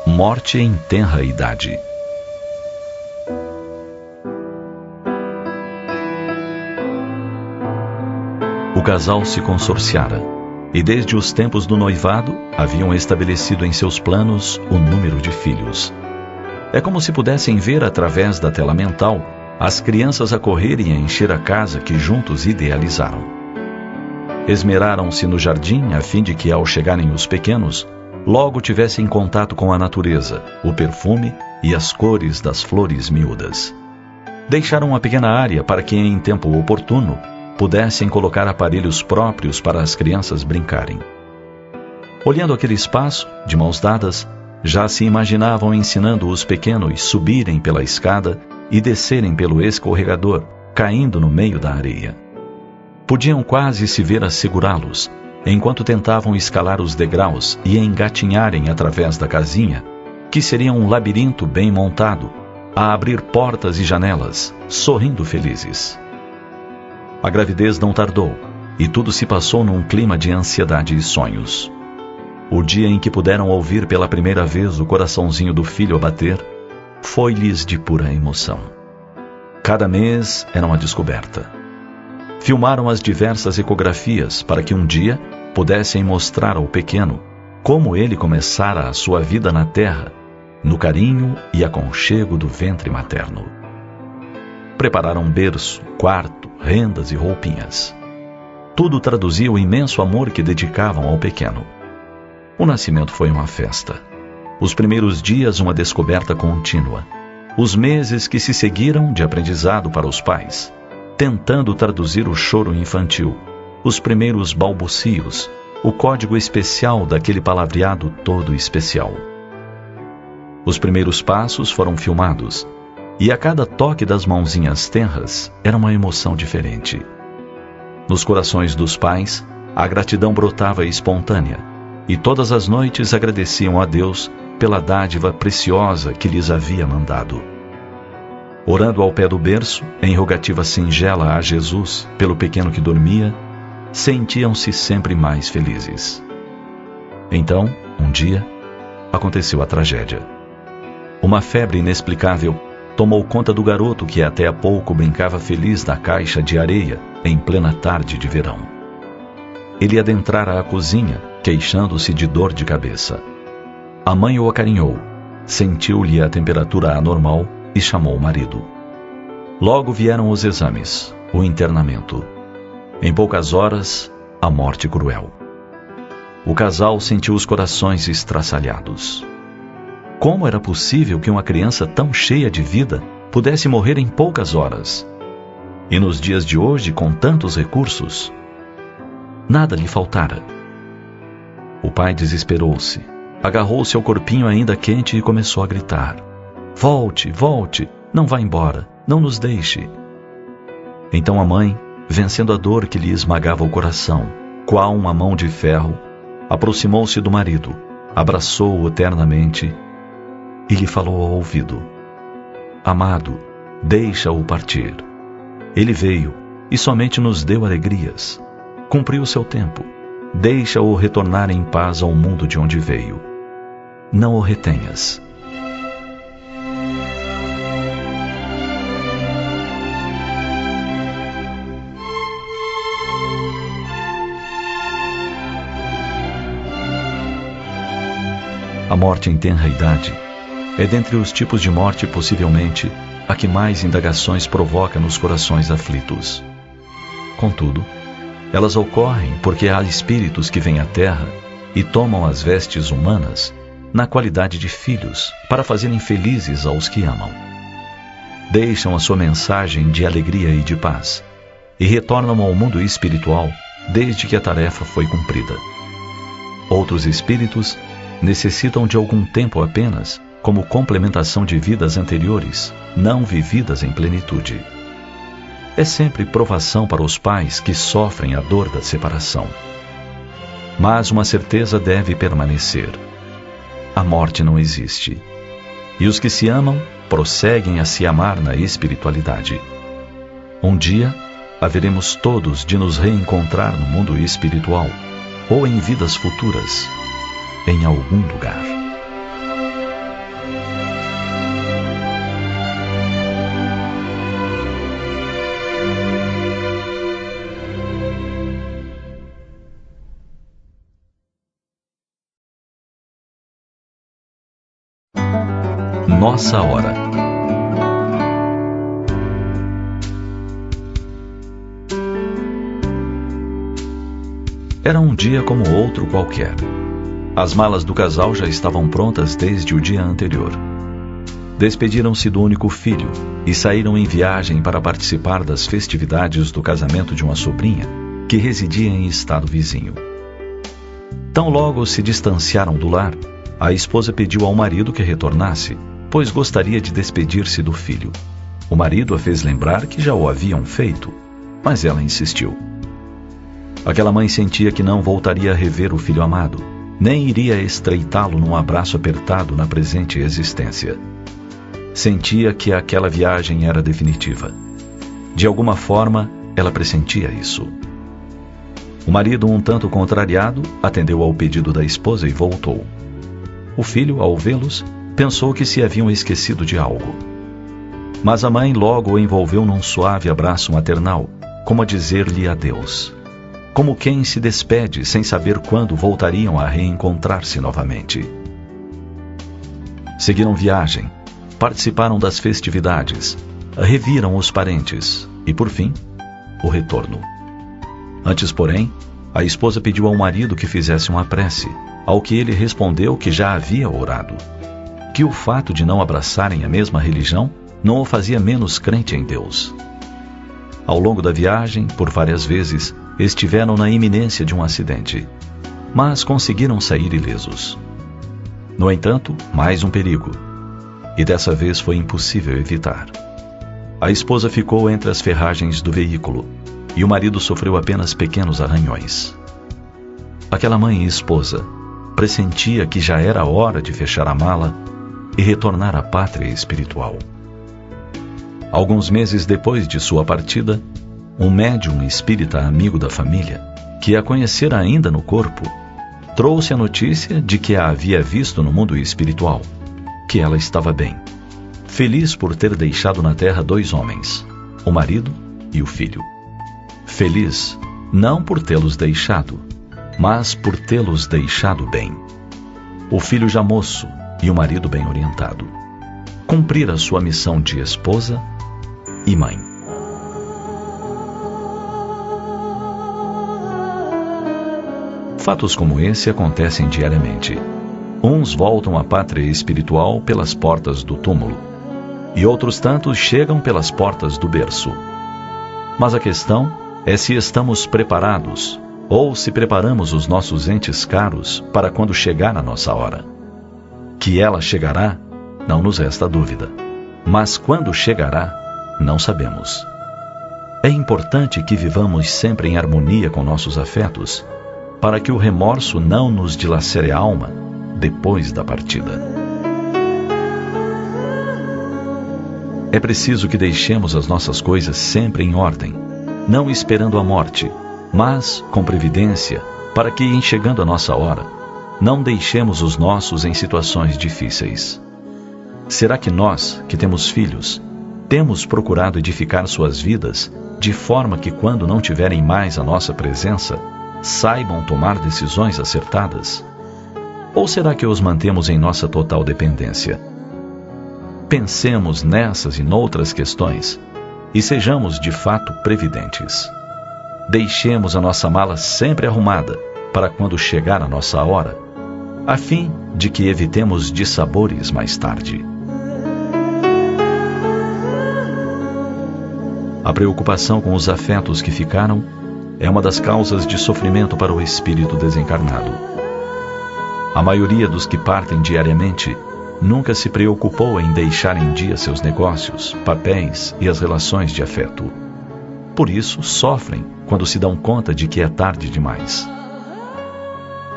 Speaker 1: Morte em tenra idade. O casal se consorciara, e desde os tempos do noivado haviam estabelecido em seus planos o número de filhos. É como se pudessem ver através da tela mental as crianças a correrem a encher a casa que juntos idealizaram. Esmeraram-se no jardim a fim de que, ao chegarem os pequenos, logo tivessem contato com a natureza, o perfume e as cores das flores miúdas. Deixaram uma pequena área para que, em tempo oportuno, pudessem colocar aparelhos próprios para as crianças brincarem. Olhando aquele espaço, de mãos dadas, já se imaginavam ensinando os pequenos subirem pela escada e descerem pelo escorregador, caindo no meio da areia. Podiam quase se ver a segurá-los, enquanto tentavam escalar os degraus e engatinharem através da casinha, que seria um labirinto bem montado, a abrir portas e janelas, sorrindo felizes. A gravidez não tardou, e tudo se passou num clima de ansiedade e sonhos. O dia em que puderam ouvir pela primeira vez o coraçãozinho do filho a bater, foi-lhes de pura emoção. Cada mês era uma descoberta. Filmaram as diversas ecografias para que um dia pudessem mostrar ao pequeno como ele começara a sua vida na terra, no carinho e aconchego do ventre materno. Prepararam berço, quarto, rendas e roupinhas. Tudo traduzia o imenso amor que dedicavam ao pequeno. O nascimento foi uma festa. Os primeiros dias, uma descoberta contínua. Os meses que se seguiram, de aprendizado para os pais, tentando traduzir o choro infantil, os primeiros balbucios, o código especial daquele palavreado todo especial. Os primeiros passos foram filmados, e a cada toque das mãozinhas tenras era uma emoção diferente. Nos corações dos pais, a gratidão brotava espontânea, e todas as noites agradeciam a Deus pela dádiva preciosa que lhes havia mandado. Orando ao pé do berço, em rogativa singela a Jesus pelo pequeno que dormia, sentiam-se sempre mais felizes. Então, um dia, aconteceu a tragédia. Uma febre inexplicável tomou conta do garoto que até há pouco brincava feliz na caixa de areia em plena tarde de verão. Ele adentrara a cozinha, queixando-se de dor de cabeça. A mãe o acarinhou, sentiu-lhe a temperatura anormal e chamou o marido. Logo vieram os exames, o internamento. Em poucas horas, a morte cruel. O casal sentiu os corações estraçalhados. Como era possível que uma criança tão cheia de vida pudesse morrer em poucas horas? E nos dias de hoje, com tantos recursos, nada lhe faltara. O pai desesperou-se, agarrou-se ao corpinho ainda quente e começou a gritar: volte, volte, não vá embora, não nos deixe. Então a mãe, vencendo a dor que lhe esmagava o coração, qual uma mão de ferro, aproximou-se do marido, abraçou-o ternamente e lhe falou ao ouvido: amado, deixa-o partir. Ele veio e somente nos deu alegrias. Cumpriu seu tempo. Deixa-o retornar em paz ao mundo de onde veio. Não o retenhas. A morte em tenra idade é dentre os tipos de morte, possivelmente, a que mais indagações provoca nos corações aflitos. Contudo, elas ocorrem porque há espíritos que vêm à Terra e tomam as vestes humanas na qualidade de filhos para fazerem felizes aos que amam. Deixam a sua mensagem de alegria e de paz e retornam ao mundo espiritual desde que a tarefa foi cumprida. Outros espíritos necessitam de algum tempo apenas como complementação de vidas anteriores, não vividas em plenitude. É sempre provação para os pais que sofrem a dor da separação. Mas uma certeza deve permanecer: a morte não existe. E os que se amam prosseguem a se amar na espiritualidade. Um dia, haveremos todos de nos reencontrar no mundo espiritual, ou em vidas futuras, em algum lugar. Nossa hora. Era um dia como outro qualquer. As malas do casal já estavam prontas desde o dia anterior. Despediram-se do único filho e saíram em viagem para participar das festividades do casamento de uma sobrinha que residia em estado vizinho. Tão logo se distanciaram do lar, a esposa pediu ao marido que retornasse, pois gostaria de despedir-se do filho. O marido a fez lembrar que já o haviam feito, mas ela insistiu. Aquela mãe sentia que não voltaria a rever o filho amado, nem iria estreitá-lo num abraço apertado na presente existência. Sentia que aquela viagem era definitiva. De alguma forma, ela pressentia isso. O marido, um tanto contrariado, atendeu ao pedido da esposa e voltou. O filho, ao vê-los, pensou que se haviam esquecido de algo. Mas a mãe logo o envolveu num suave abraço maternal, como a dizer-lhe adeus. Como quem se despede sem saber quando voltariam a reencontrar-se novamente. Seguiram viagem, participaram das festividades, reviram os parentes e, por fim, o retorno. Antes, porém, a esposa pediu ao marido que fizesse uma prece, ao que ele respondeu que já havia orado. Que o fato de não abraçarem a mesma religião não o fazia menos crente em Deus. Ao longo da viagem, por várias vezes, estiveram na iminência de um acidente, mas conseguiram sair ilesos. No entanto, mais um perigo, e dessa vez foi impossível evitar. A esposa ficou entre as ferragens do veículo, e o marido sofreu apenas pequenos arranhões. Aquela mãe e esposa pressentia que já era hora de fechar a mala e retornar à pátria espiritual. Alguns meses depois de sua partida, um médium espírita amigo da família, que a conhecera ainda no corpo, trouxe a notícia de que a havia visto no mundo espiritual, que ela estava bem, feliz por ter deixado na terra 2 homens, o marido e o filho. Feliz não por tê-los deixado, mas por tê-los deixado bem. O filho já moço e o marido bem orientado. Cumprir a sua missão de esposa e mãe. Fatos como esse acontecem diariamente. Uns voltam à pátria espiritual pelas portas do túmulo, e outros tantos chegam pelas portas do berço. Mas a questão é se estamos preparados, ou se preparamos os nossos entes caros para quando chegar a nossa hora. Que ela chegará, não nos resta dúvida. Mas quando chegará, não sabemos. É importante que vivamos sempre em harmonia com nossos afetos, para que o remorso não nos dilacere a alma depois da partida. É preciso que deixemos as nossas coisas sempre em ordem, não esperando a morte, mas com previdência, para que, em chegando a nossa hora, não deixemos os nossos em situações difíceis. Será que nós, que temos filhos, temos procurado edificar suas vidas de forma que, quando não tiverem mais a nossa presença, saibam tomar decisões acertadas? Ou será que os mantemos em nossa total dependência, Pensemos nessas e noutras questões e sejamos de fato previdentes. Deixemos a nossa mala sempre arrumada para quando chegar a nossa hora, a fim de que evitemos dissabores mais tarde. A preocupação com os afetos que ficaram é uma das causas de sofrimento para o espírito desencarnado. A maioria dos que partem diariamente nunca se preocupou em deixar em dia seus negócios, papéis e as relações de afeto. Por isso, sofrem quando se dão conta de que é tarde demais.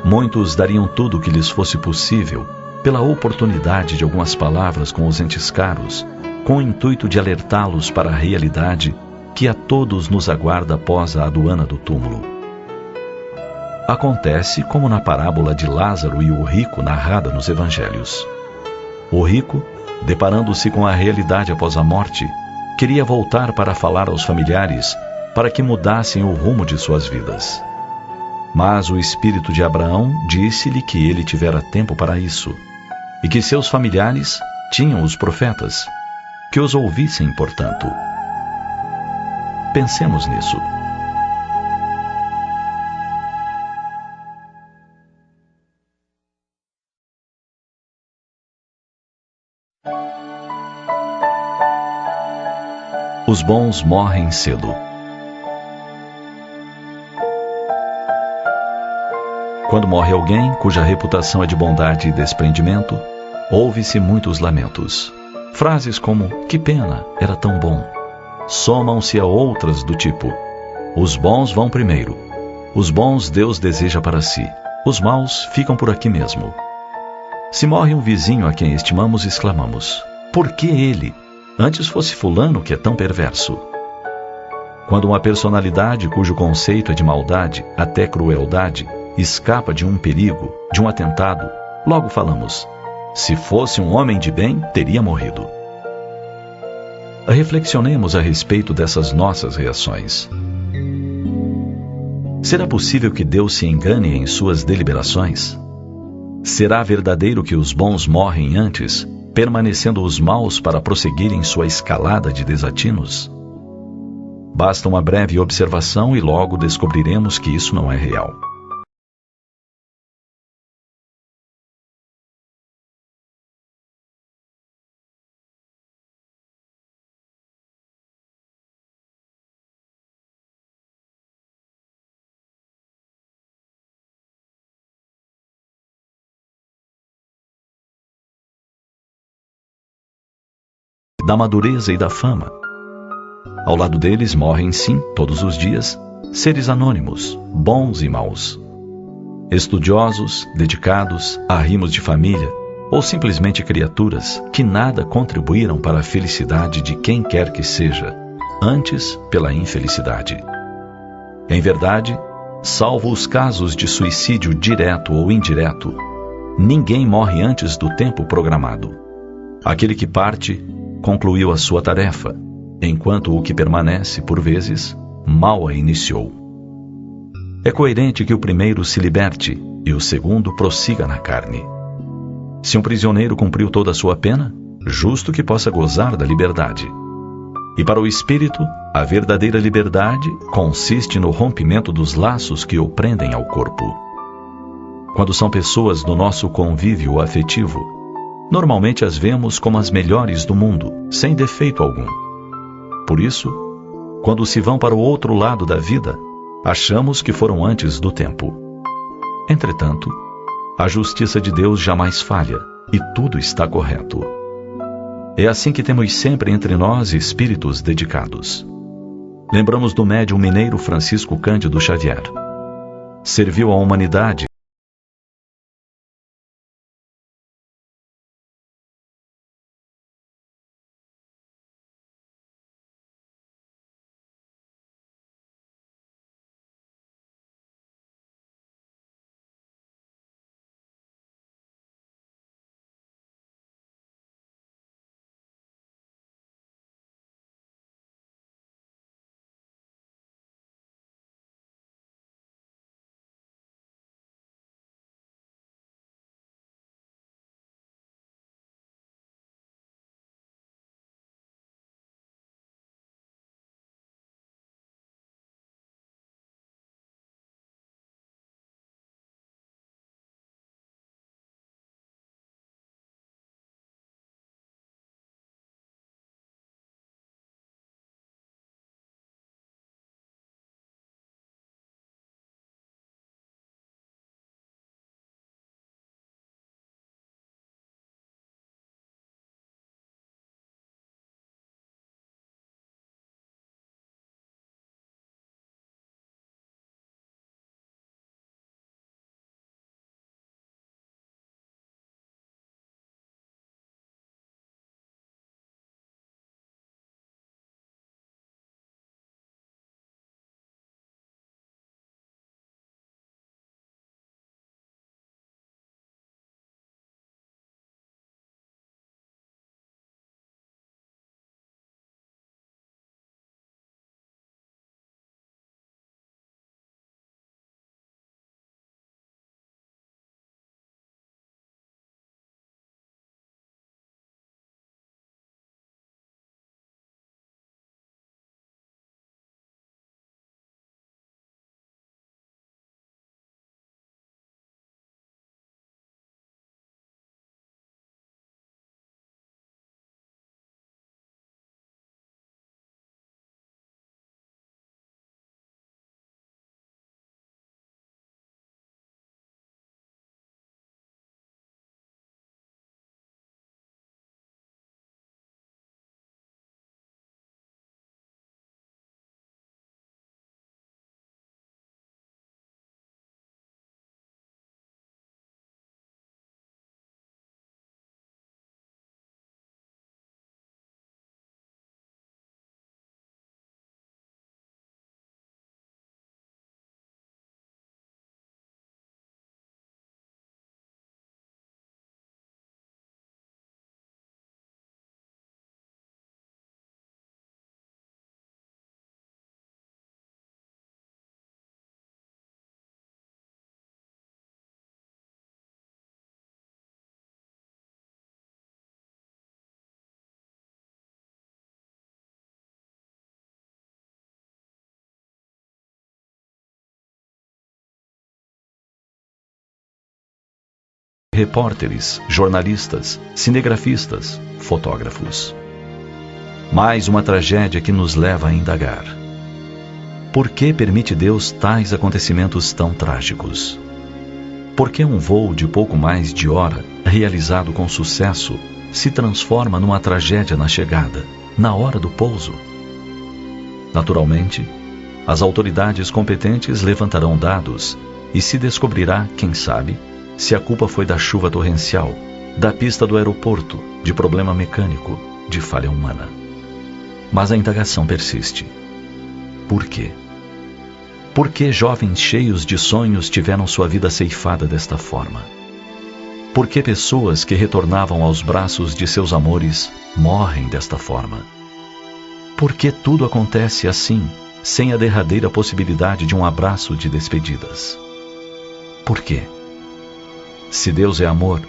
Speaker 1: Muitos dariam tudo o que lhes fosse possível pela oportunidade de algumas palavras com os entes caros, com o intuito de alertá-los para a realidade que a todos nos aguarda após a aduana do túmulo. Acontece como na parábola de Lázaro e o rico narrada nos evangelhos. O rico, deparando-se com a realidade após a morte, queria voltar para falar aos familiares para que mudassem o rumo de suas vidas. Mas o espírito de Abraão disse-lhe que ele tivera tempo para isso, e que seus familiares tinham os profetas, que os ouvissem, portanto. Pensemos nisso. Os bons morrem cedo. Quando morre alguém cuja reputação é de bondade e desprendimento, ouve-se muitos lamentos. Frases como, que pena, era tão bom, somam-se a outras do tipo, os bons vão primeiro, os bons Deus deseja para si, os maus ficam por aqui mesmo. Se morre um vizinho a quem estimamos, exclamamos, por que ele? Antes fosse fulano que é tão perverso. Quando uma personalidade cujo conceito é de maldade, até crueldade, escapa de um perigo, de um atentado, logo falamos, se fosse um homem de bem, teria morrido. Reflexionemos a respeito dessas nossas reações. Será possível que Deus se engane em suas deliberações? Será verdadeiro que os bons morrem antes, permanecendo os maus para prosseguirem sua escalada de desatinos? Basta uma breve observação e logo descobriremos que isso não é real. Da madureza e da fama. Ao lado deles morrem, sim, todos os dias, seres anônimos, bons e maus. Estudiosos, dedicados, arrimos de família, ou simplesmente criaturas que nada contribuíram para a felicidade de quem quer que seja, antes pela infelicidade. Em verdade, salvo os casos de suicídio direto ou indireto, ninguém morre antes do tempo programado. Aquele que parte concluiu a sua tarefa, enquanto o que permanece, por vezes, mal a iniciou. É coerente que o primeiro se liberte e o segundo prossiga na carne. Se um prisioneiro cumpriu toda a sua pena, justo que possa gozar da liberdade. E para o espírito, a verdadeira liberdade consiste no rompimento dos laços que o prendem ao corpo. Quando são pessoas do nosso convívio afetivo, normalmente as vemos como as melhores do mundo, sem defeito algum. Por isso, quando se vão para o outro lado da vida, achamos que foram antes do tempo. Entretanto, a justiça de Deus jamais falha, e tudo está correto. É assim que temos sempre entre nós espíritos dedicados. Lembramos do médium mineiro Francisco Cândido Xavier. Serviu à humanidade repórteres, jornalistas, cinegrafistas, fotógrafos. Mais uma tragédia que nos leva a indagar. Por que permite Deus tais acontecimentos tão trágicos? Por que um voo de pouco mais de hora, realizado com sucesso, se transforma numa tragédia na chegada, na hora do pouso? Naturalmente, as autoridades competentes levantarão dados e se descobrirá, quem sabe, se a culpa foi da chuva torrencial, da pista do aeroporto, de problema mecânico, de falha humana. Mas a indagação persiste. Por quê? Por que jovens cheios de sonhos tiveram sua vida ceifada desta forma? Por que pessoas que retornavam aos braços de seus amores morrem desta forma? Por que tudo acontece assim, sem a derradeira possibilidade de um abraço de despedidas? Por quê? Se Deus é amor,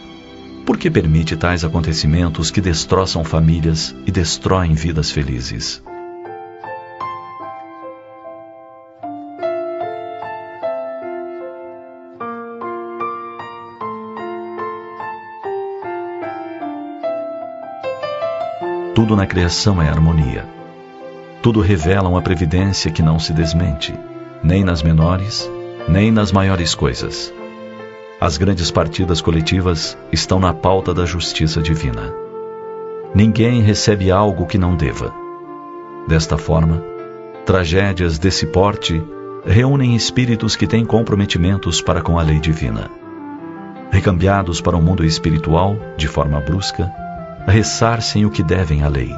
Speaker 1: por que permite tais acontecimentos que destroçam famílias e destroem vidas felizes? Tudo na criação é harmonia. Tudo revela uma previdência que não se desmente, nem nas menores, nem nas maiores coisas. As grandes partidas coletivas estão na pauta da justiça divina. Ninguém recebe algo que não deva. Desta forma, tragédias desse porte reúnem espíritos que têm comprometimentos para com a lei divina. Recambiados para o mundo espiritual, de forma brusca, ressarcem o que devem à lei.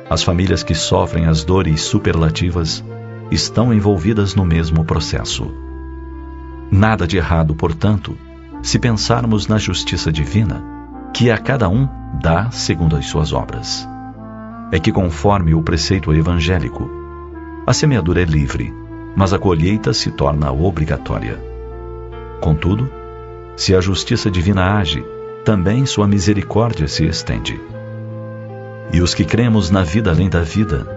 Speaker 1: As famílias que sofrem as dores superlativas estão envolvidas no mesmo processo. Nada de errado, portanto, se pensarmos na justiça divina, que a cada um dá segundo as suas obras. É que, conforme o preceito evangélico, a semeadura é livre, mas a colheita se torna obrigatória. Contudo, se a justiça divina age, também sua misericórdia se estende. E os que cremos na vida além da vida,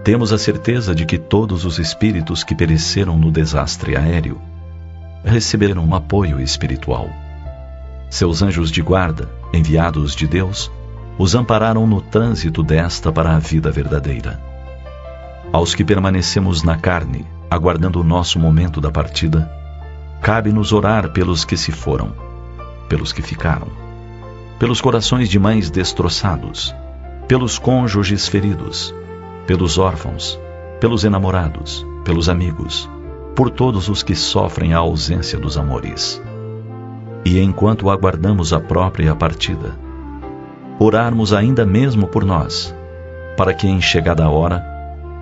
Speaker 1: temos a certeza de que todos os espíritos que pereceram no desastre aéreo receberam um apoio espiritual. Seus anjos de guarda, enviados de Deus, os ampararam no trânsito desta para a vida verdadeira. Aos que permanecemos na carne, aguardando o nosso momento da partida, cabe-nos orar pelos que se foram, pelos que ficaram, pelos corações de mães destroçados, pelos cônjuges feridos, pelos órfãos, pelos enamorados, pelos amigos, por todos os que sofrem a ausência dos amores. E enquanto aguardamos a própria partida, orarmos ainda mesmo por nós, para que em chegada a hora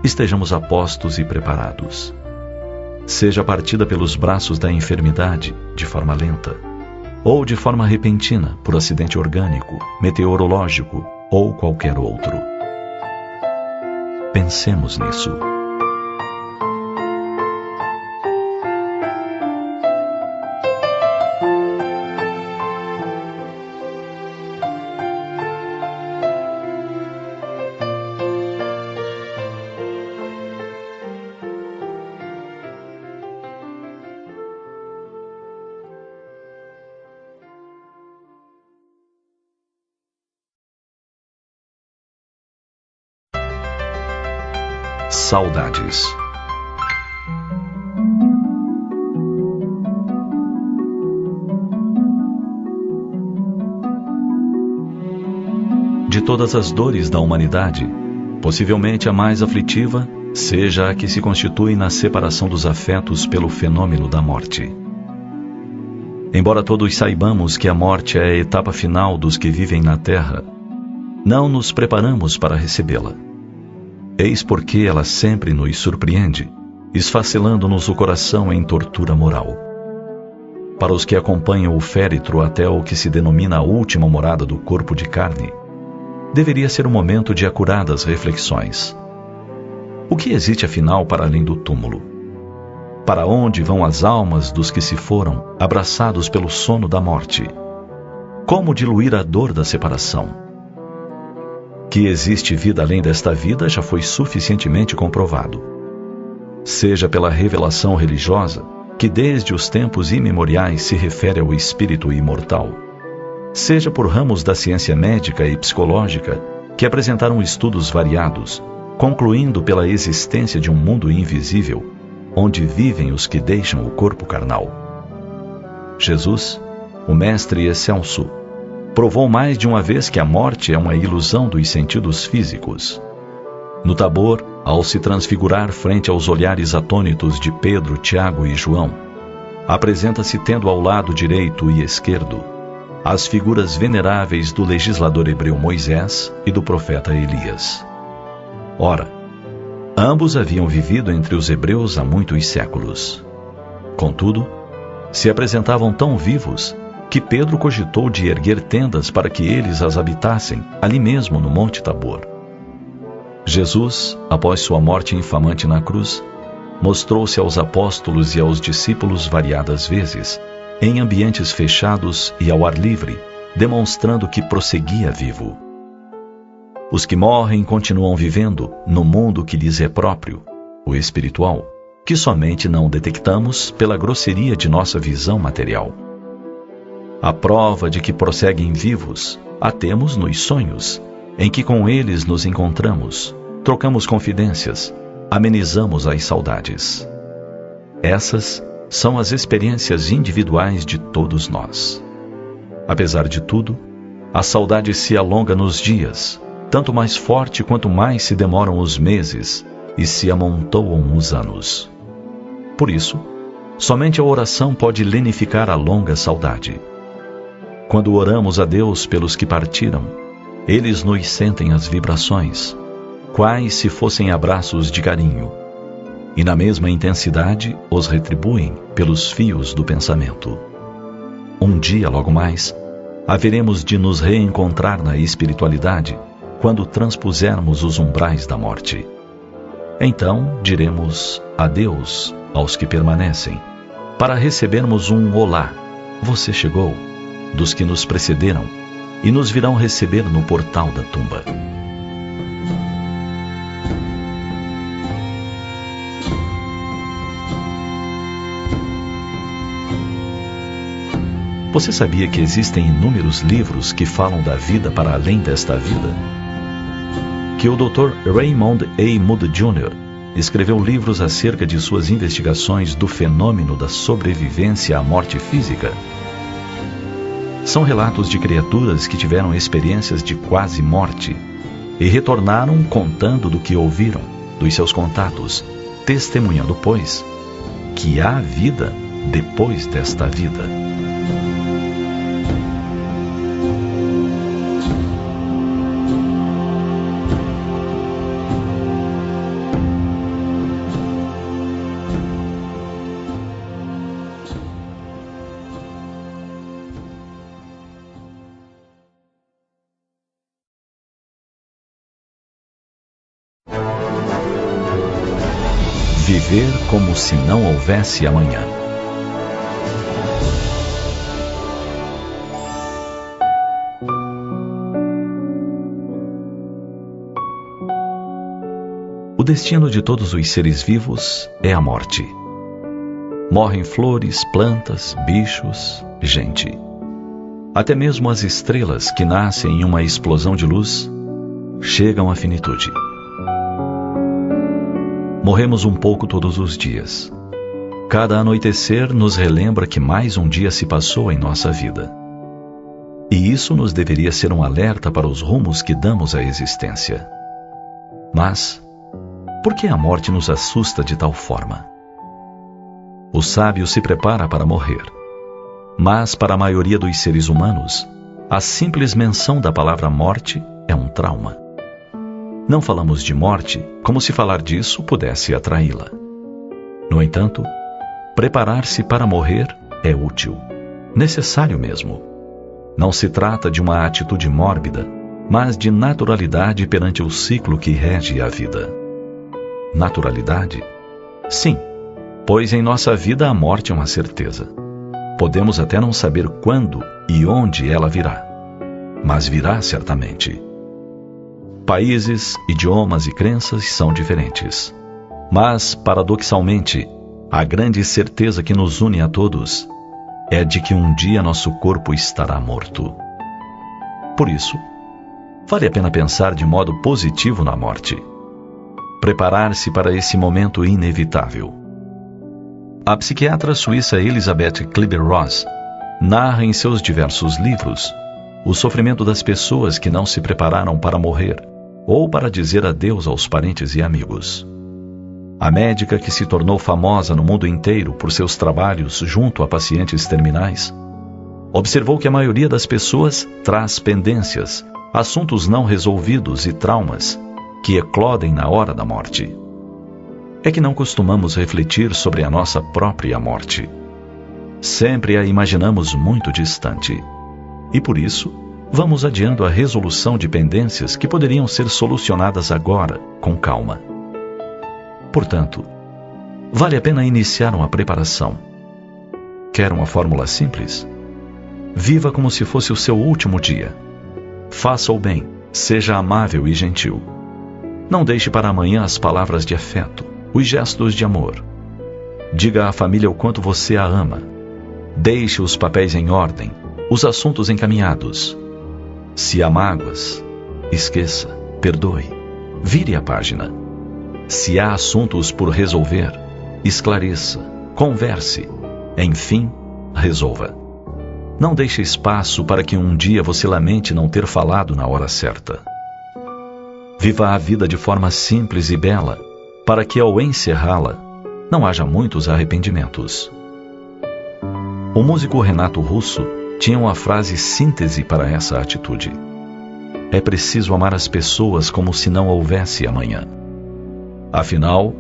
Speaker 1: estejamos a postos e preparados. Seja partida pelos braços da enfermidade, de forma lenta, ou de forma repentina, por acidente orgânico, meteorológico ou qualquer outro. Pensemos nisso. Saudades. De todas as dores da humanidade, possivelmente a mais aflitiva seja a que se constitui na separação dos afetos pelo fenômeno da morte. Embora todos saibamos que a morte é a etapa final dos que vivem na Terra, não nos preparamos para recebê-la. Eis porque ela sempre nos surpreende, esfacelando-nos o coração em tortura moral. Para os que acompanham o féretro até o que se denomina a última morada do corpo de carne, deveria ser um momento de acuradas reflexões. O que existe afinal para além do túmulo? Para onde vão as almas dos que se foram, abraçados pelo sono da morte? Como diluir a dor da separação? Que existe vida além desta vida já foi suficientemente comprovado. Seja pela revelação religiosa, que desde os tempos imemoriais se refere ao espírito imortal, seja por ramos da ciência médica e psicológica que apresentaram estudos variados, concluindo pela existência de um mundo invisível, onde vivem os que deixam o corpo carnal. Jesus, o Mestre excelso, provou mais de uma vez que a morte é uma ilusão dos sentidos físicos. No Tabor, ao se transfigurar frente aos olhares atônitos de Pedro, Tiago e João, apresenta-se tendo ao lado direito e esquerdo as figuras veneráveis do legislador hebreu Moisés e do profeta Elias. Ora, ambos haviam vivido entre os hebreus há muitos séculos. Contudo, se apresentavam tão vivos que Pedro cogitou de erguer tendas para que eles as habitassem ali mesmo no Monte Tabor. Jesus, após sua morte infamante na cruz, mostrou-se aos apóstolos e aos discípulos variadas vezes, em ambientes fechados e ao ar livre, demonstrando que prosseguia vivo. Os que morrem continuam vivendo no mundo que lhes é próprio, o espiritual, que somente não detectamos pela grosseria de nossa visão material. A prova de que prosseguem vivos a temos nos sonhos, em que com eles nos encontramos, trocamos confidências, amenizamos as saudades. Essas são as experiências individuais de todos nós. Apesar de tudo, a saudade se alonga nos dias, tanto mais forte quanto mais se demoram os meses e se amontoam os anos. Por isso, somente a oração pode lenificar a longa saudade. Quando oramos a Deus pelos que partiram, eles nos sentem as vibrações, quais se fossem abraços de carinho, e na mesma intensidade os retribuem pelos fios do pensamento. Um dia, logo mais, haveremos de nos reencontrar na espiritualidade quando transpusermos os umbrais da morte. Então diremos adeus aos que permanecem, para recebermos um olá, você chegou, dos que nos precederam, e nos virão receber no portal da tumba. Você sabia que existem inúmeros livros que falam da vida para além desta vida? Que o Dr. Raymond A. Moody Jr. escreveu livros acerca de suas investigações do fenômeno da sobrevivência à morte física? São relatos de criaturas que tiveram experiências de quase morte e retornaram contando do que ouviram, dos seus contatos, testemunhando, pois, que há vida depois desta vida. Viver como se não houvesse amanhã. O destino de todos os seres vivos é a morte. Morrem flores, plantas, bichos, gente. Até mesmo as estrelas que nascem em uma explosão de luz chegam à finitude. Morremos um pouco todos os dias. Cada anoitecer nos relembra que mais um dia se passou em nossa vida. E isso nos deveria ser um alerta para os rumos que damos à existência. Mas, por que a morte nos assusta de tal forma? O sábio se prepara para morrer. Mas, para a maioria dos seres humanos, a simples menção da palavra morte é um trauma. Não falamos de morte como se falar disso pudesse atraí-la. No entanto, preparar-se para morrer é útil, necessário mesmo. Não se trata de uma atitude mórbida, mas de naturalidade perante o ciclo que rege a vida. Naturalidade? Sim, pois em nossa vida a morte é uma certeza. Podemos até não saber quando e onde ela virá, mas virá certamente. Países, idiomas e crenças são diferentes. Mas, paradoxalmente, A grande certeza que nos une a todos é de que um dia nosso corpo estará morto. Por isso, vale a pena pensar de modo positivo na morte. Preparar-se para esse momento inevitável. A psiquiatra suíça Elisabeth Kübler-Ross narra em seus diversos livros o sofrimento das pessoas que não se prepararam para morrer ou para dizer adeus aos parentes e amigos. A médica que se tornou famosa no mundo inteiro por seus trabalhos junto a pacientes terminais, observou que a maioria das pessoas traz pendências, assuntos não resolvidos e traumas que eclodem na hora da morte. É que não costumamos refletir sobre a nossa própria morte. Sempre a imaginamos muito distante. E por isso, vamos adiando a resolução de pendências que poderiam ser solucionadas agora, com calma. Portanto, vale a pena iniciar uma preparação. Quer uma fórmula simples? Viva como se fosse o seu último dia. Faça o bem, seja amável e gentil. Não deixe para amanhã as palavras de afeto, os gestos de amor. Diga à família o quanto você a ama. Deixe os papéis em ordem, os assuntos encaminhados. Se há mágoas, esqueça, perdoe, vire a página. Se há assuntos por resolver, esclareça, converse, enfim, resolva. Não deixe espaço para que um dia você lamente não ter falado na hora certa. Viva a vida de forma simples e bela, para que ao encerrá-la, não haja muitos arrependimentos. O músico Renato Russo tinha uma frase síntese para essa atitude. É preciso amar as pessoas como se não houvesse amanhã. Afinal,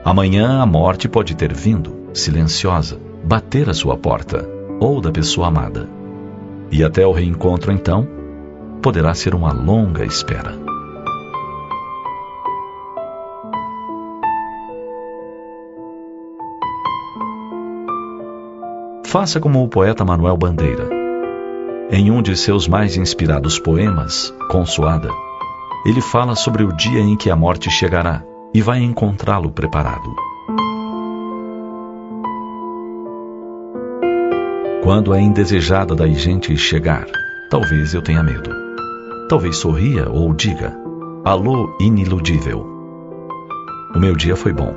Speaker 1: amanhã a morte pode ter vindo, silenciosa, bater à sua porta, ou da pessoa amada. E até o reencontro, então, poderá ser uma longa espera. Faça como o poeta Manuel Bandeira. Em um de seus mais inspirados poemas, Consoada, ele fala sobre o dia em que a morte chegará e vai encontrá-lo preparado. Quando a indesejada da gente chegar, talvez eu tenha medo. Talvez sorria ou diga: alô, iniludível. O meu dia foi bom.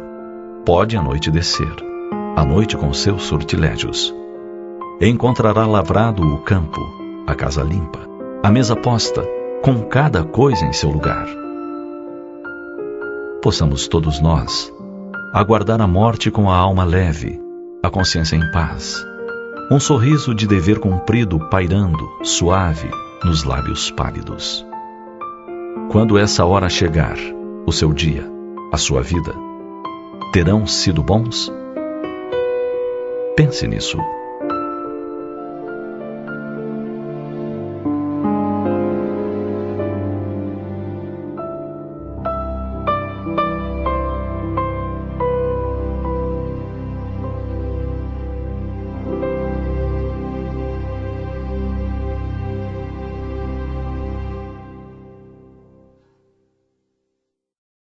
Speaker 1: Pode a noite descer. A noite com seus sortilégios. Encontrará lavrado o campo, a casa limpa, a mesa posta, com cada coisa em seu lugar. Possamos todos nós aguardar a morte com a alma leve, a consciência em paz, um sorriso de dever cumprido pairando, suave, nos lábios pálidos. Quando essa hora chegar, o seu dia, a sua vida, terão sido bons? Pense nisso.